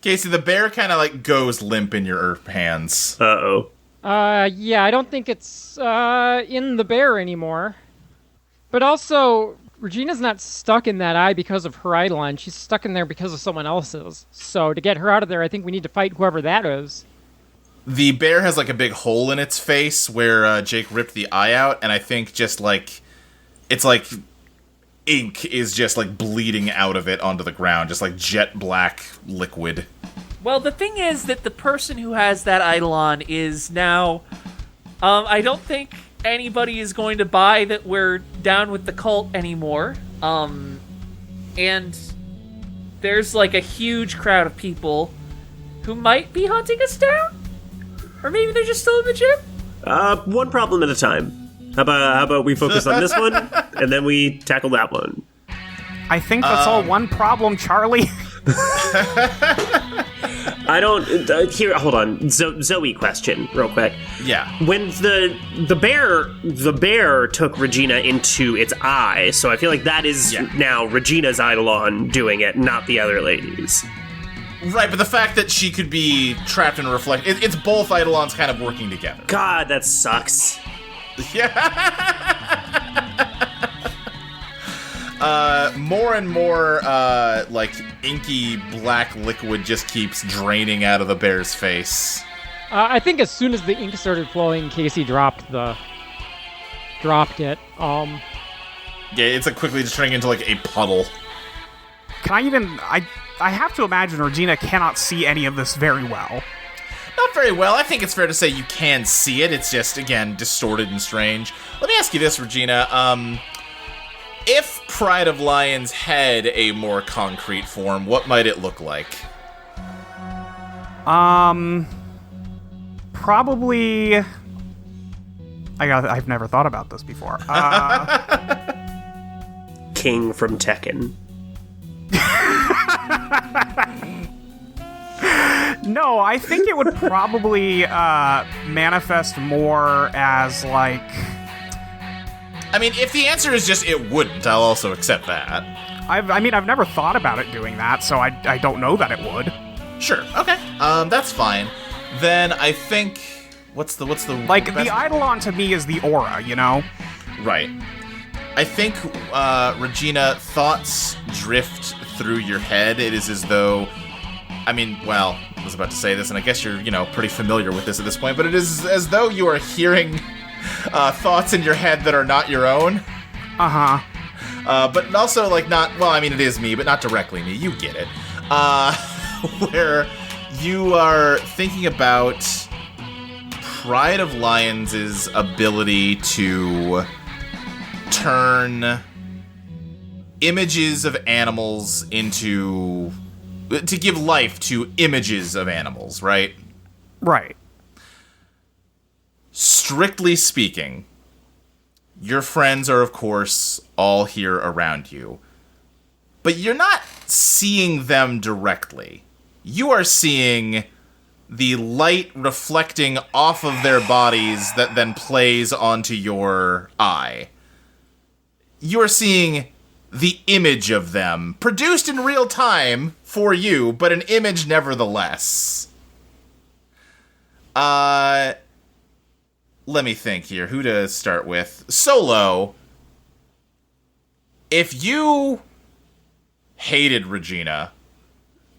Kacey, the bear kind of goes limp in your hands. Uh-oh. Yeah, I don't think it's in the bear anymore. But also, Regina's not stuck in that eye because of her Eidolon. She's stuck in there because of someone else's. So to get her out of there, I think we need to fight whoever that is. The bear has a big hole in its face where Jake ripped the eye out, and I think just it's ink is just bleeding out of it onto the ground, just jet black liquid. Well, the thing is that the person who has that Eidolon is now, I don't think anybody is going to buy that we're down with the cult anymore. And there's a huge crowd of people who might be hunting us down? Or maybe they're just still in the gym? One problem at a time. How about we focus on this one, and then we tackle that one? I think that's all one problem, Charlie. I don't... here, hold on. Zoe question, real quick. Yeah. When the bear took Regina into its eye, so I feel like that is now Regina's Eidolon doing it, not the other ladies. Right, but the fact that she could be trapped in a reflect... it's both Eidolons kind of working together. God, that sucks. Yeah. More and more, inky black liquid just keeps draining out of the bear's face. I think as soon as the ink started flowing, Kacey dropped it. Yeah, it's quickly just turning into a puddle. Can I even... I have to imagine Regina cannot see any of this very well. Not very well. I think it's fair to say you can see it. It's just, again, distorted and strange. Let me ask you this, Regina. If Pride of Lions had a more concrete form, what might it look like? Probably... I've never thought about this before. King from Tekken. No, I think it would probably manifest more as I mean, if the answer is just it wouldn't, I'll also accept that. I've never thought about it doing that, so I don't know that it would. Sure. Okay. That's fine. Then I think what's the the Eidolon to me is the aura, you know? Right. I think, Regina, thoughts drift through your head. It is as though, I was about to say this, and I guess you're, pretty familiar with this at this point, but it is as though you are hearing thoughts in your head that are not your own. But also, it is me, but not directly me. You get it. Where you are thinking about Pride of Lions' ability to turn images of animals to give life to images of animals, right? Right. Strictly speaking, your friends are, of course, all here around you. But you're not seeing them directly. You are seeing the light reflecting off of their bodies that then plays onto your eye. You are seeing the image of them, produced in real time for you, but an image nevertheless. Let me think here. Who to start with? Solo, if you hated Regina,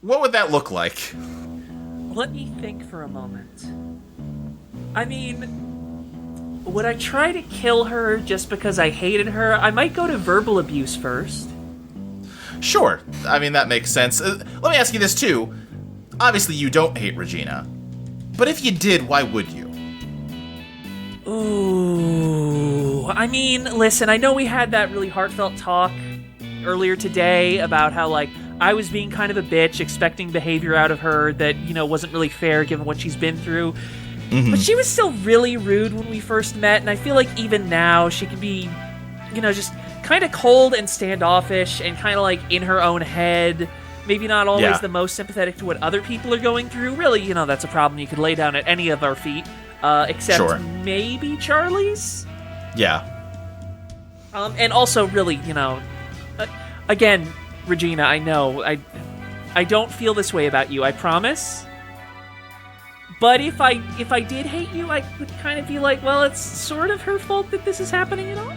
what would that look like? Let me think for a moment. Would I try to kill her just because I hated her? I might go to verbal abuse first. Sure. That makes sense. Let me ask you this, too. Obviously, you don't hate Regina. But if you did, why would you? Ooh. Listen, I know we had that really heartfelt talk earlier today about how, I was being kind of a bitch, expecting behavior out of her that, wasn't really fair given what she's been through. Mm-hmm. But she was still really rude when we first met, and I feel like even now she can be, just kind of cold and standoffish and kind of, in her own head. Maybe not always the most sympathetic to what other people are going through. Really, that's a problem you could lay down at any of our feet, except maybe Charlie's? Yeah. And also, really, again, Regina, I know, I don't feel this way about you, I promise. But if I did hate you, I would kind of be like, well, it's sort of her fault that this is happening at all.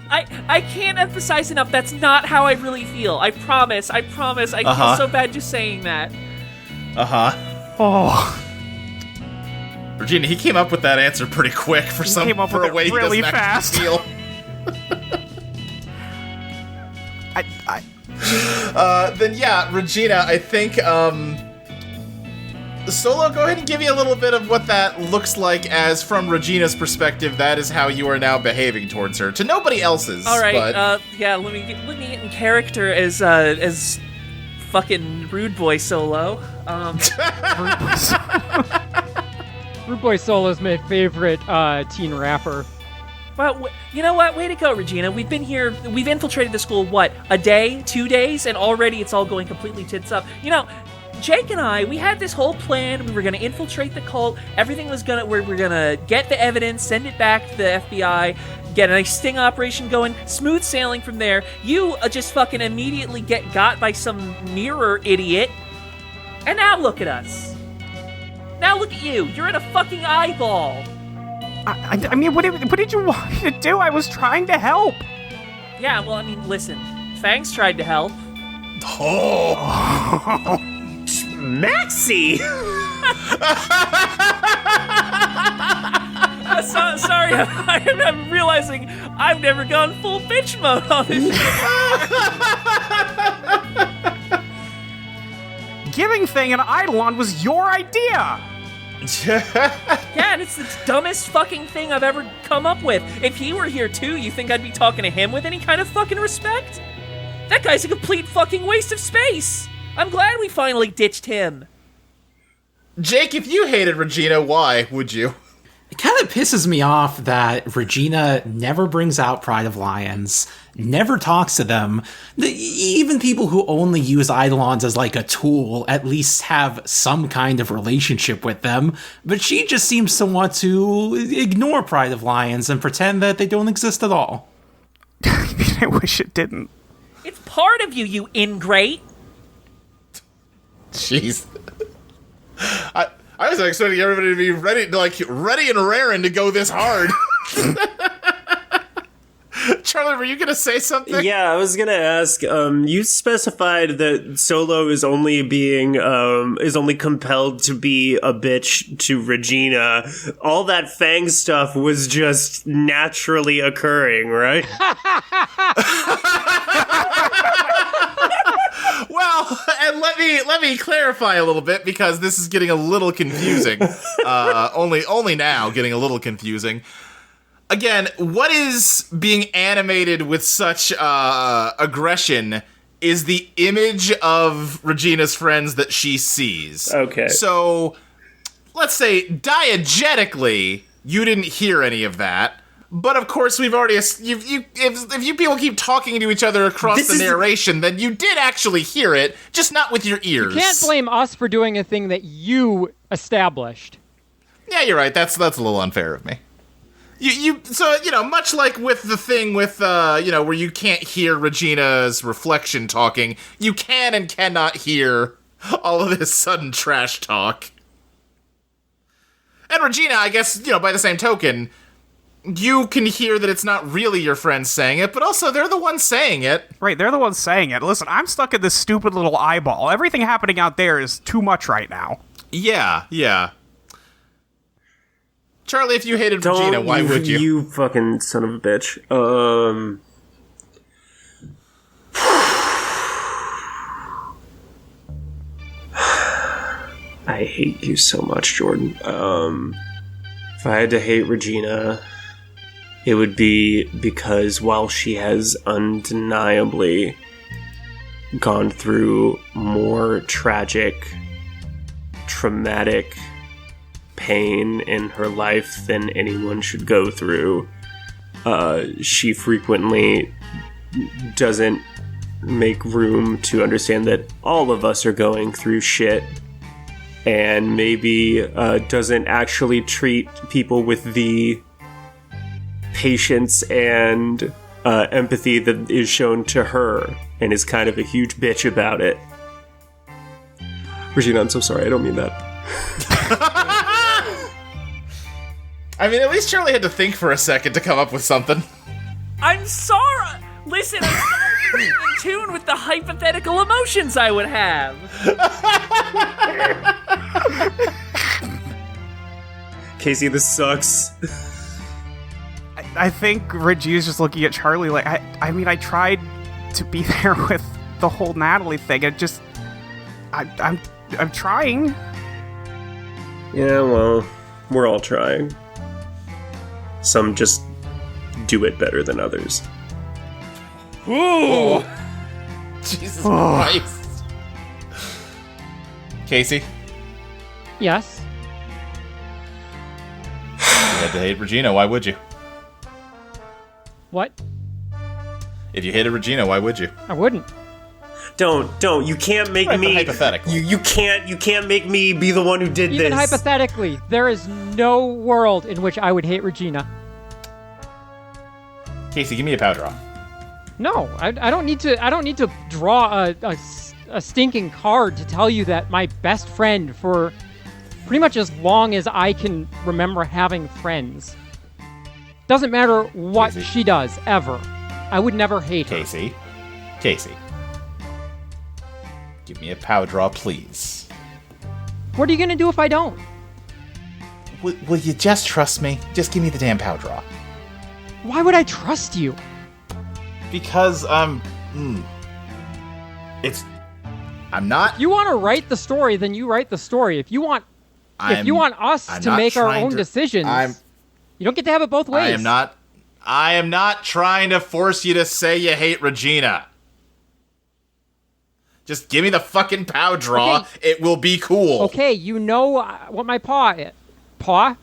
I can't emphasize enough, that's not how I really feel. I promise. I feel so bad just saying that. Regina, he came up with that answer pretty quick for a way really he doesn't fast. Feel. Regina, I think, Solo, go ahead and give you a little bit of what that looks like, as from Regina's perspective, that is how you are now behaving towards her. To nobody else's. All right, but... let me get in character as fucking Rude Boy Solo. Rude Boy Solo is my favorite teen rapper. Well, you know what? Way to go, Regina. We've infiltrated the school, a day, 2 days, and already it's all going completely tits up. Jake and I, we had this whole plan. We were going to infiltrate the cult. Everything was we were going to get the evidence, send it back to the FBI, get a nice sting operation going, smooth sailing from there. You just fucking immediately get got by some mirror idiot. And now look at us. Now look at you. You're in a fucking eyeball. What did you want me to do? I was trying to help. Yeah, well, listen. Fangs tried to help. Oh. Maxie! Sorry, I'm realizing I've never gone full bitch mode on this shit. Giving thing an Eidolon was your idea! Yeah, and it's the dumbest fucking thing I've ever come up with. If he were here too, you think I'd be talking to him with any kind of fucking respect? That guy's a complete fucking waste of space! I'm glad we finally ditched him. Jake, if you hated Regina, why would you? It kind of pisses me off that Regina never brings out Pride of Lions, never talks to them. Even people who only use Eidolons as a tool at least have some kind of relationship with them, but she just seems to want to ignore Pride of Lions and pretend that they don't exist at all. I wish it didn't. It's part of you, you ingrate. Jeez. I was expecting everybody to be ready and raring to go this hard. Charlie, were you going to say something? Yeah, I was gonna ask. You specified that Solo is only compelled to be a bitch to Regina. All that Fang stuff was just naturally occurring, right? Well, and let me clarify a little bit because this is getting a little confusing. Only now getting a little confusing. Again, what is being animated with such aggression is the image of Regina's friends that she sees. Okay. So, let's say, diegetically, you didn't hear any of that. But of course, we've already... if you people keep talking to each other across the narration, then you did actually hear it, just not with your ears. You can't blame us for doing a thing that you established. Yeah, you're right. That's a little unfair of me. So, much like with the thing with, where you can't hear Regina's reflection talking, you can and cannot hear all of this sudden trash talk. And Regina, I guess, by the same token, you can hear that it's not really your friends saying it, but also they're the ones saying it. Right, they're the ones saying it. Listen, I'm stuck in this stupid little eyeball. Everything happening out there is too much right now. Yeah. Charlie, if you hated Regina, why would you? You fucking son of a bitch. I hate you so much, Jordan. If I had to hate Regina, it would be because while she has undeniably gone through more tragic, traumatic pain in her life than anyone should go through, she frequently doesn't make room to understand that all of us are going through shit, and maybe doesn't actually treat people with the patience and empathy that is shown to her, and is kind of a huge bitch about it. Regina, I'm so sorry, I don't mean that. I mean, at least Charlie had to think for a second to come up with something. I'm sorry. Listen, I'm sorry for being in tune with the hypothetical emotions I would have. Kacey, this sucks. I think Regina's just looking at Charlie like, I mean, I tried to be there with the whole Natalie thing. It just, I'm trying. Yeah, well, we're all trying. Some just do it better than others. Ooh! Jesus Christ. Kacey? Yes? You had to hate Regina, why would you? What? If you hated Regina, why would you? I wouldn't. Don't. You can't make me. Hypothetically. You can't make me be the one who did Even this. hypothetically, there is no world in which I would hate Regina. Kacey, give me a power draw. No, I don't need to. I don't need to draw a stinking card to tell you that my best friend for pretty much as long as I can remember having friends. Doesn't matter what Kacey. she does ever. I would never hate her. Kacey. Give me a power draw, please. What are you gonna do if I don't? Will you just trust me? Just give me the damn power draw. Why would I trust you? Because, I'm not... You want to write the story, then you write the story. If you want us to make our own decisions, you don't get to have it both ways. I am not trying to force you to say you hate Regina. Just give me the fucking pow draw. Okay. It will be cool. Okay, you know what my paw is. Paw?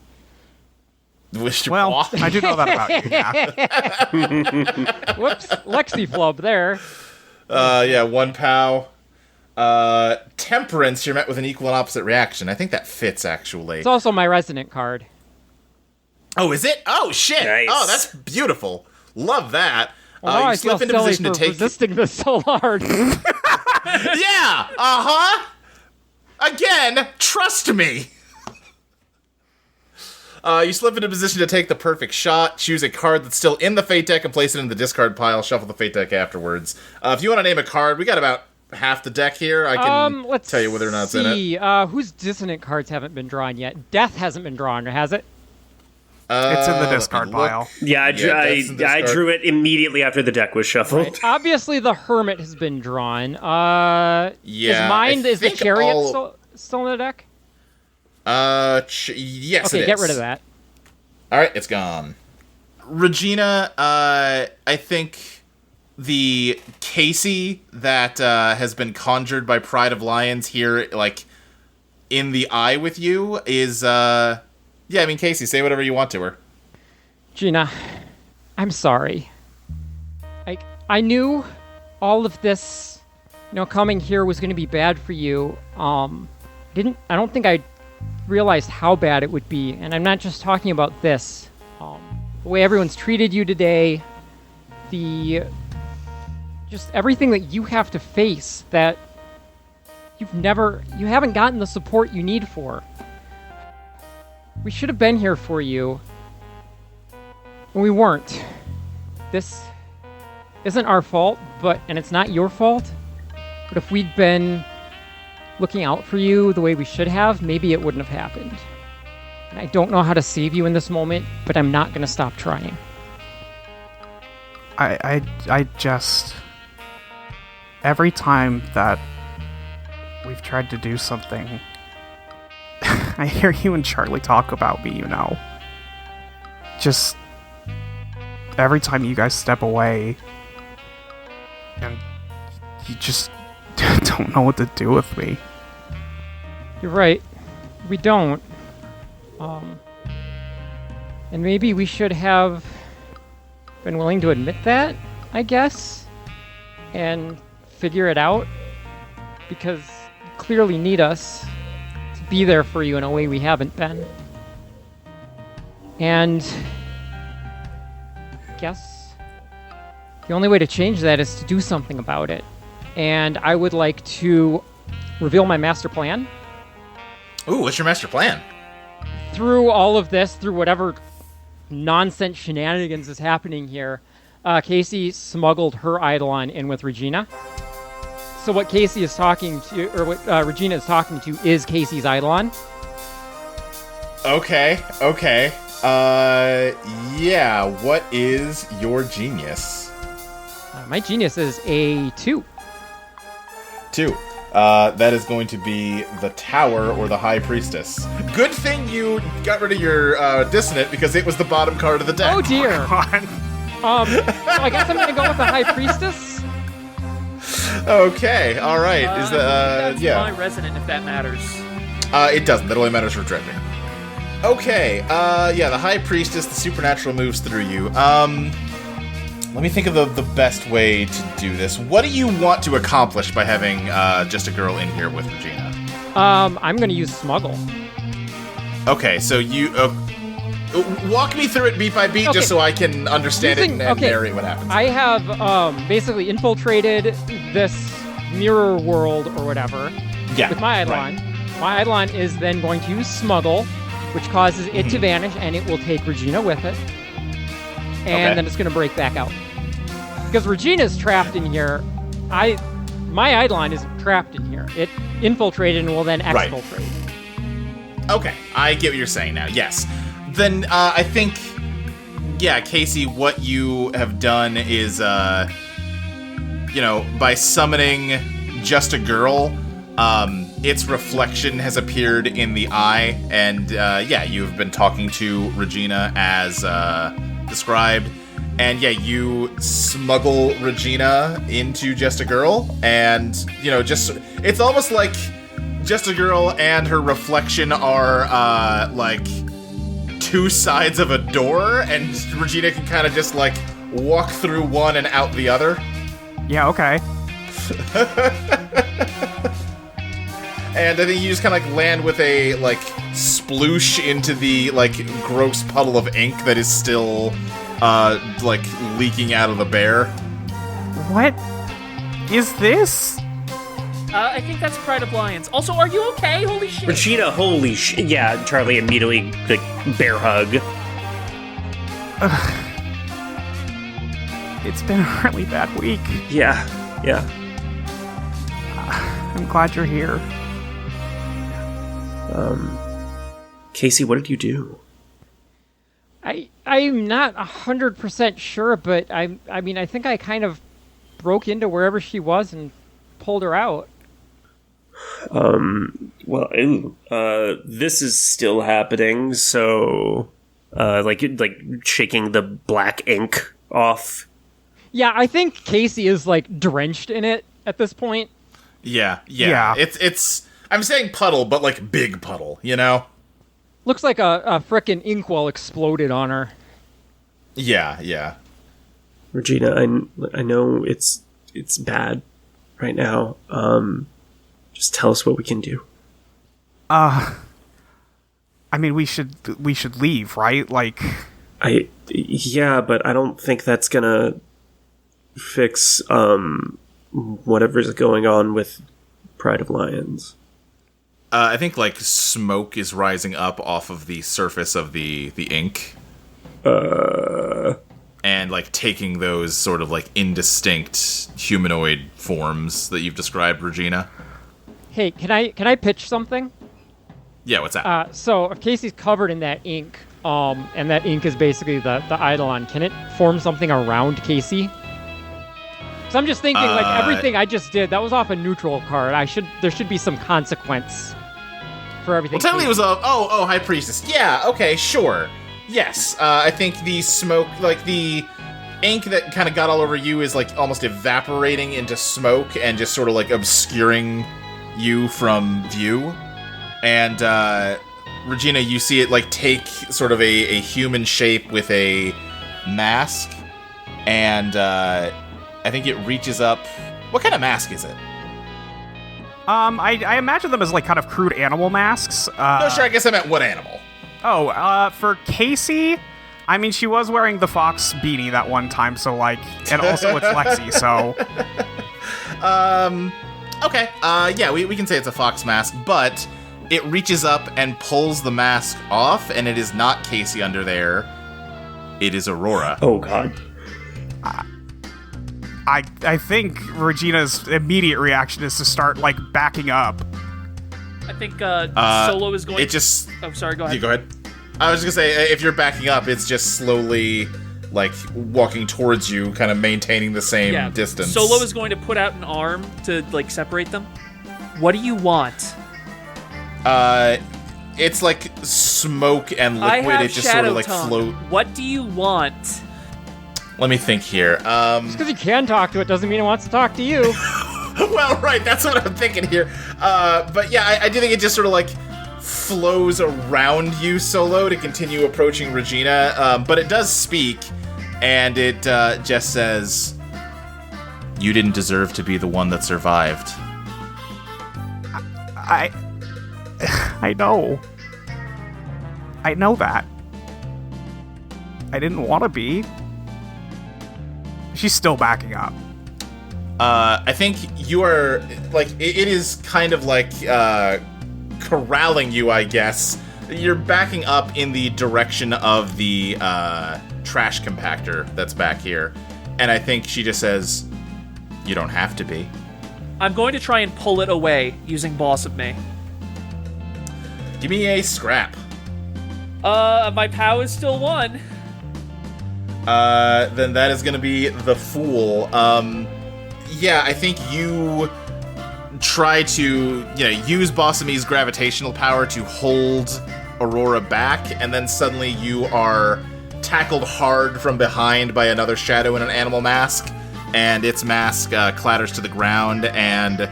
Well, I do know that about you, yeah. Whoops, Lexi flub there. Yeah, one pow. Temperance, you're met with an equal and opposite reaction. I think that fits, actually. It's also my resonant card. Oh, is it? Oh, shit. Nice. Oh, that's beautiful. Love that. Well, now you I feel slip into silly position for to take... resisting this so hard. Yeah, uh-huh. Again, trust me. You slip into position to take the perfect shot. Choose a card that's still in the fate deck and place it in the discard pile. Shuffle the fate deck afterwards. If you want to name a card, we got about half the deck here. I can let's tell you whether or not it's in it. Whose dissonant cards haven't been drawn yet? Death hasn't been drawn, has it? It's in the discard pile. Yeah, I drew it immediately after the deck was shuffled. Right. Obviously, the Hermit has been drawn. Is the Chariot still in the deck? Yes, okay, it is. get rid of that. All right, it's gone. Regina, I think the Kacey that has been conjured by Pride of Lions here, like, in the eye with you is, Kacey, say whatever you want to her. Gina, I'm sorry. I knew all of this, coming here was going to be bad for you. I don't think I realized how bad it would be, and I'm not just talking about this. The way everyone's treated you today, just everything that you have to face that you haven't gotten the support you need for. We should have been here for you, and we weren't. This isn't our fault, and it's not your fault, but if we'd been looking out for you the way we should have, maybe it wouldn't have happened. And I don't know how to save you in this moment, but I'm not going to stop trying. I just... Every time that we've tried to do something, I hear you and Charlie talk about me, Just... Every time you guys step away, and you just don't know what to do with me. You're right. We don't. And maybe we should have been willing to admit that, I guess, and figure it out, because you clearly need us to be there for you in a way we haven't been. And I guess the only way to change that is to do something about it. And I would like to reveal my master plan. Ooh, what's your master plan? Through all of this, through whatever nonsense shenanigans is happening here, Kacey smuggled her Eidolon in with Regina. So what Kacey is talking to, or what Regina is talking to, is Kacey's Eidolon. Okay. What is your genius? My genius is a 2. 2. That is going to be the Tower or the High Priestess. Good thing you got rid of your Dissonant, because it was the bottom card of the deck. Oh dear. I guess I'm gonna go with the High Priestess. Okay, all right. Is that's yeah? my resonant, if that matters. It doesn't. That only matters for Dredger. Okay. The High Priestess. The supernatural moves through you. Let me think of the best way to do this. What do you want to accomplish by having just a girl in here with Regina? I'm gonna use Smuggle. Okay, so you walk me through it beat by beat, just so I can understand it and narrate what happens. I have basically infiltrated this mirror world or whatever with my Eidolon. Right. My Eidolon is then going to use Smuggle, which causes it to vanish, and it will take Regina with it. And then it's going to break back out. Because Regina's trapped in here. My Eidolon is trapped in here. It infiltrated and will then exfiltrate. Right. Okay, I get what you're saying now. Yes. Then I think, Kacey, what you have done is, by summoning just a girl, its reflection has appeared in the eye, and you've been talking to Regina as described, and you smuggle Regina into Just a Girl, and it's almost like Just a Girl and her reflection are like two sides of a door, and Regina can kind of just like walk through one and out the other. Yeah, okay. And I think you just kind of like land with a like sploosh into the like gross puddle of ink that is still like leaking out of the bear. What is this? I think that's Pride of Lions. Also, are you okay? Holy shit. Regina, holy shit. Yeah, Charlie immediately, bear hug. It's been a really bad week. Yeah. I'm glad you're here. Kacey, what did you do? I'm not 100% sure, but I mean, I think I kind of broke into wherever she was and pulled her out. Well, this is still happening, so, like shaking the black ink off. Yeah, I think Kacey is, like, drenched in it at this point. Yeah. Yeah. It's I'm saying puddle, but like big puddle, you know? Looks like a frickin' inkwell exploded on her. Yeah. Regina, I know it's bad right now. Just tell us what we can do. I mean, we should leave, right? Like, yeah, but I don't think that's gonna fix whatever's going on with Pride of Lions. I think like smoke is rising up off of the surface of the ink. And like taking those sort of like indistinct humanoid forms that you've described, Regina. Hey, can I pitch something? Yeah, what's that? So if Kacey's covered in that ink, and that ink is basically the Eidolon, can it form something around Kacey? So I'm just thinking, like, everything I just did, that was off a neutral card. There should be some consequence for everything. Well, technically it was High Priestess. Yeah, okay, sure. Yes, I think the smoke, like the ink that kind of got all over you is like almost evaporating into smoke and just sort of like obscuring you from view. And Regina, you see it like take sort of a human shape with a mask, and I think it reaches up. What kind of mask is it? I imagine them as like kind of crude animal masks. No, sure. I guess I meant what animal. For Kacey, I mean, she was wearing the fox beanie that one time, so like, and also it's Lexi, so. Okay. Yeah, we can say it's a fox mask, but it reaches up and pulls the mask off, and it is not Kacey under there. It is Aurora. Oh, God. I think Regina's immediate reaction is to start, like, backing up. I think Solo is going it just... Oh, sorry, go ahead. You go ahead. I was just going to say, if you're backing up, it's just slowly, like, walking towards you, kind of maintaining the same distance. Solo is going to put out an arm to, like, separate them. What do you want? It's like smoke and liquid. It just sort of, like, float. What do you want? Let me think here. Just because you can talk to it doesn't mean it wants to talk to you. Well, right, that's what I'm thinking here. But yeah, I do think it just sort of like flows around you, Solo, to continue approaching Regina. But it does speak, and it just says, "You didn't deserve to be the one that survived." I know. I know that. I didn't want to be. She's still backing up. I think you are, like, it is kind of like corralling you, I guess. You're backing up in the direction of the trash compactor that's back here. And I think she just says, "You don't have to be." I'm going to try and pull it away using Boss of Me. Give me a scrap. My POW is still 1. Then that is going to be the Fool. Yeah, I think you try to, use Bossami's gravitational power to hold Aurora back, and then suddenly you are tackled hard from behind by another shadow in an animal mask, and its mask clatters to the ground, and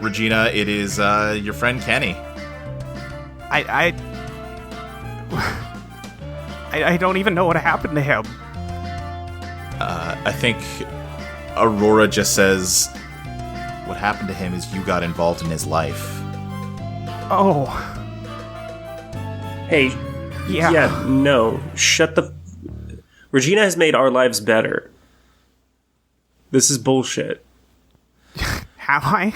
Regina, it is your friend Kenny. I don't even know what happened to him. I think Aurora just says, "What happened to him is you got involved in his life." Oh. Hey. Yeah. Yeah, no. Shut the... Regina has made our lives better. This is bullshit. Have I?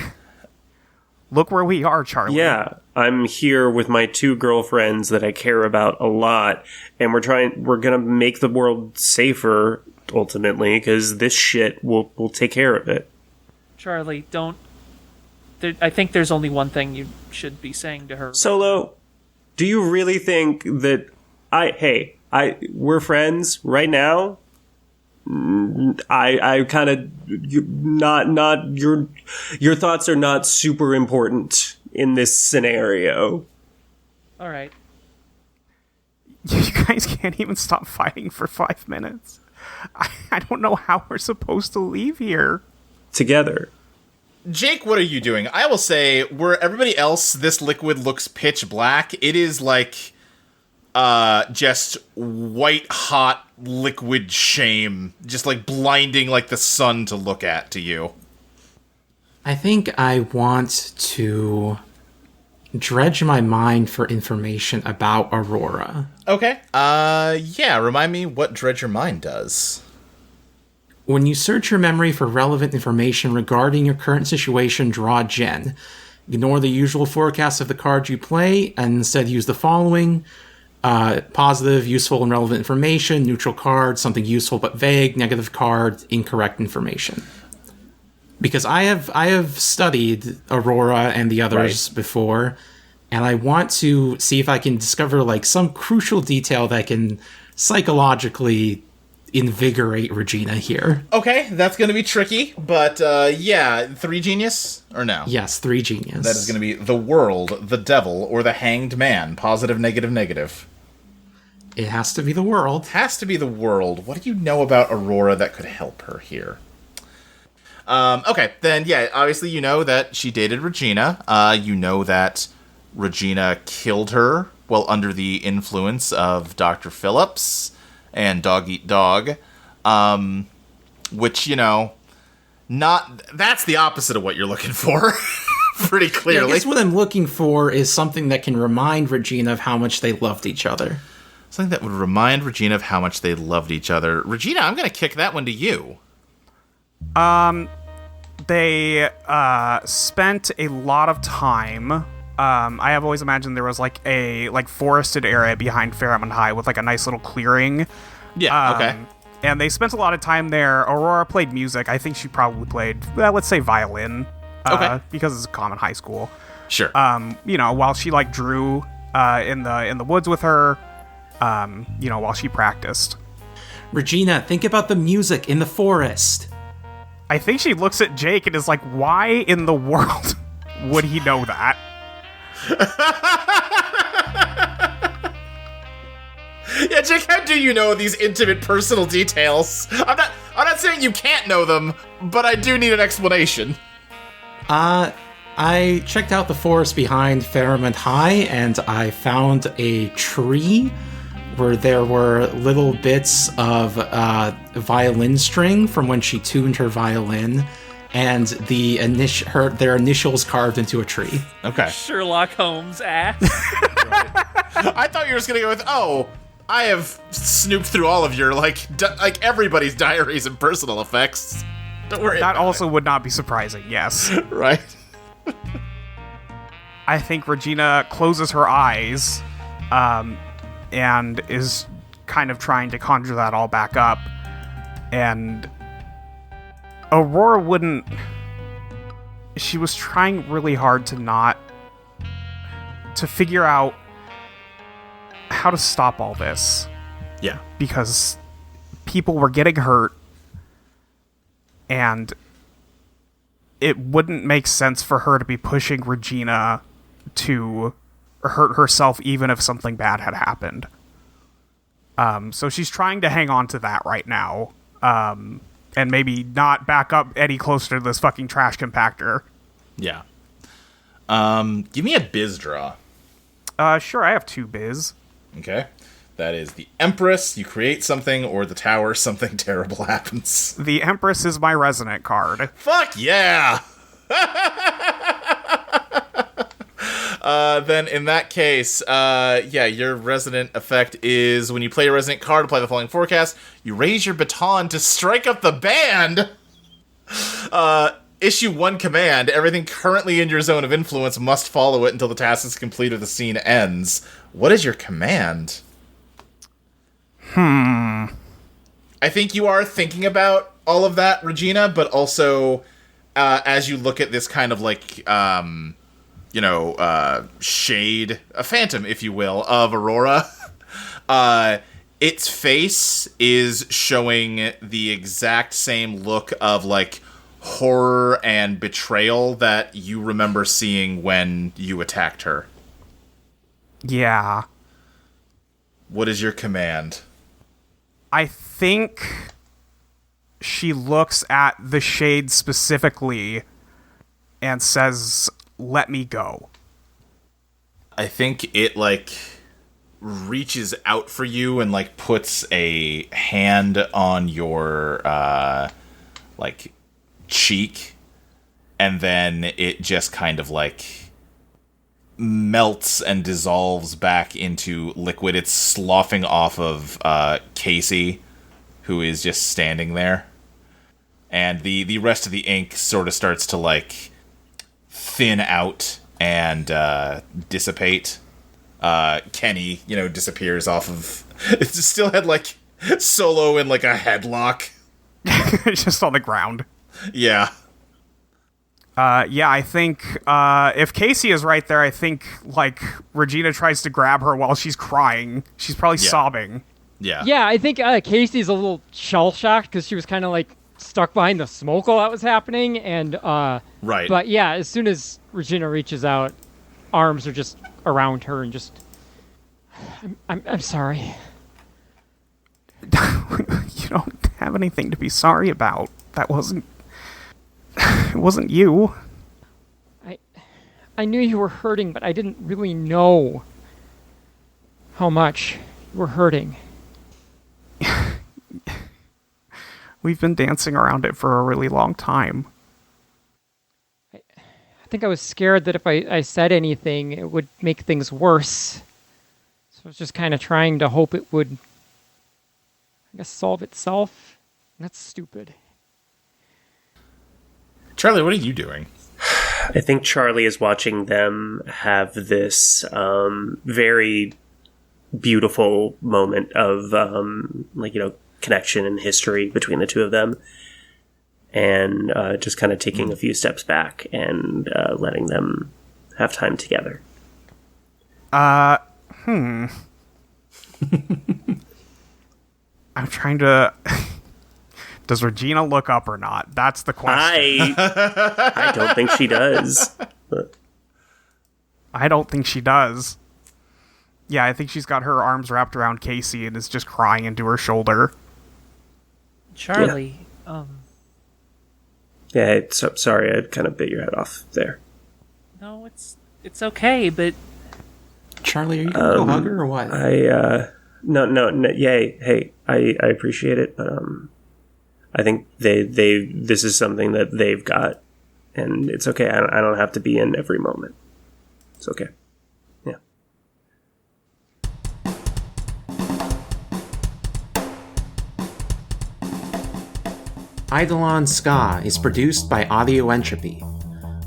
Look where we are, Charlie. Yeah, I'm here with my 2 girlfriends that I care about a lot, and we're gonna make the world safer, ultimately, because this shit will take care of it. Charlie, don't... I think there's only one thing you should be saying to her. Solo, do you really think that we're friends right now? I kind of not your thoughts are not super important in this scenario. All right. You guys can't even stop fighting for 5 minutes. I don't know how we're supposed to leave here. Together. Jake, what are you doing? I will say, where everybody else, this liquid looks pitch black, it is like just white hot liquid shame, just like blinding like the sun to look at to you. I think I want to dredge my mind for information about Aurora. Okay. Yeah, remind me what Dredge Your Mind does. When you search your memory for relevant information regarding your current situation, draw Gen. Ignore the usual forecast of the cards you play, and instead use the following. Positive, useful, and relevant information. Neutral card, something useful but vague. Negative card, incorrect information. Because I have studied Aurora and the others before, and I want to see if I can discover like some crucial detail that can psychologically invigorate Regina here. Okay, that's going to be tricky, but yeah, 3 genius or no? Yes, 3 genius. That is going to be the world, the devil, or the hanged man. Positive, negative, negative. It has to be the world. Has to be the world. What do you know about Aurora that could help her here? Okay, then yeah, obviously you know that she dated Regina. You know that Regina killed her while under the influence of Dr. Phillips and Dog Eat Dog, which, you know, that's the opposite of what you're looking for, pretty clearly. Yeah, I guess what I'm looking for is something that can remind Regina of how much they loved each other. Something that would remind Regina of how much they loved each other. Regina, I'm going to kick that one to you. They spent a lot of time. I have always imagined there was like a forested area behind Fairmont High with like a nice little clearing. Yeah, okay. And they spent a lot of time there. Aurora played music. I think she probably played, let's say, violin. Okay. Because it's a common high school. Sure. You know, while she like drew in the woods with her, you know, while she practiced. Regina, think about the music in the forest. I think she looks at Jake and is like, why in the world would he know that? Yeah, Jake, how do you know these intimate personal details? I'm not saying you can't know them, but I do need an explanation. I checked out the forest behind Fairmont High, and I found a tree where there were little bits of violin string from when she tuned her violin, and their initials carved into a tree. Okay. Sherlock Holmes ass. I thought you were just gonna go with, I have snooped through all of your, like everybody's diaries and personal effects. Don't worry That about also would not be surprising, yes. it. Right. I think Regina closes her eyes, and is kind of trying to conjure that all back up. And Aurora wouldn't... She was trying really hard to figure out how to stop all this. Yeah. Because people were getting hurt, and it wouldn't make sense for her to be pushing Regina to hurt herself even if something bad had happened. So she's trying to hang on to that right now, and maybe not back up any closer to this fucking trash compactor. Yeah. Give me a biz draw. Sure, I have 2 biz. Okay. That is the Empress, you create something, or the Tower, something terrible happens. The Empress is my resonant card. Fuck yeah! Then in that case, your resonant effect is when you play a resonant card, apply the following forecast, you raise your baton to strike up the band. issue one command. Everything currently in your zone of influence must follow it until the task is complete or the scene ends. What is your command? I think you are thinking about all of that, Regina, but also as you look at this kind of like, shade, a phantom, if you will, of Aurora, its face is showing the exact same look of like horror and betrayal that you remember seeing when you attacked her. Yeah. What is your command? I think she looks at the shade specifically and says, "Let me go." I think it, like, reaches out for you and, like, puts a hand on your, cheek, and then it just kind of, like, melts and dissolves back into liquid. It's sloughing off of Kacey, who is just standing there. And the rest of the ink sort of starts to, like, thin out and dissipate. Kenny, disappears off of... It still had, like, Solo in, like, a headlock. Just on the ground. Yeah. I think if Kacey is right there, I think, like, Regina tries to grab her while she's crying. She's probably sobbing. Yeah. Yeah, I think Kacey's a little shell-shocked because she was kind of, like, stuck behind the smoke while that was happening. And, right. But, yeah, as soon as Regina reaches out, arms are just around her and just... I'm sorry. You don't have anything to be sorry about. That wasn't... It wasn't you. I knew you were hurting, but I didn't really know how much you were hurting. We've been dancing around it for a really long time. I think I was scared that if I said anything, it would make things worse. So I was just kind of trying to hope it would, I guess, solve itself. That's stupid. Charlie, what are you doing? I think Charlie is watching them have this very beautiful moment of connection and history between the two of them, and just kind of taking a few steps back and letting them have time together. I'm trying to... Does Regina look up or not? That's the question. I don't think she does. I don't think she does. Yeah, I think she's got her arms wrapped around Kacey and is just crying into her shoulder. Charlie, Yeah, sorry, I kind of bit your head off there. No, it's okay, but... Charlie, are you gonna go hug her or what? No, yay, hey, I appreciate it, but, I think this is something that they've got, and it's okay. I don't have to be in every moment. It's okay. Yeah. Eidolon SKA is produced by Audio Entropy.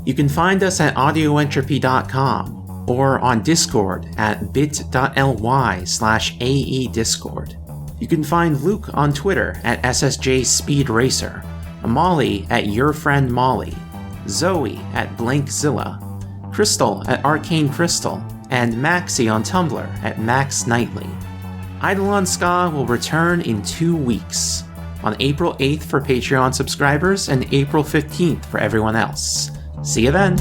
You can find us at audioentropy.com or on Discord at bit.ly/AEDiscord. You can find Luke on Twitter at SSJ Speed Racer, Molly at Your Friend Molly, Zoe at Blankzilla, Crystal at Arcane Crystal, and Maxie on Tumblr at Max Knightley. Eidolon SKA will return in 2 weeks, on April 8th for Patreon subscribers and April 15th for everyone else. See you then!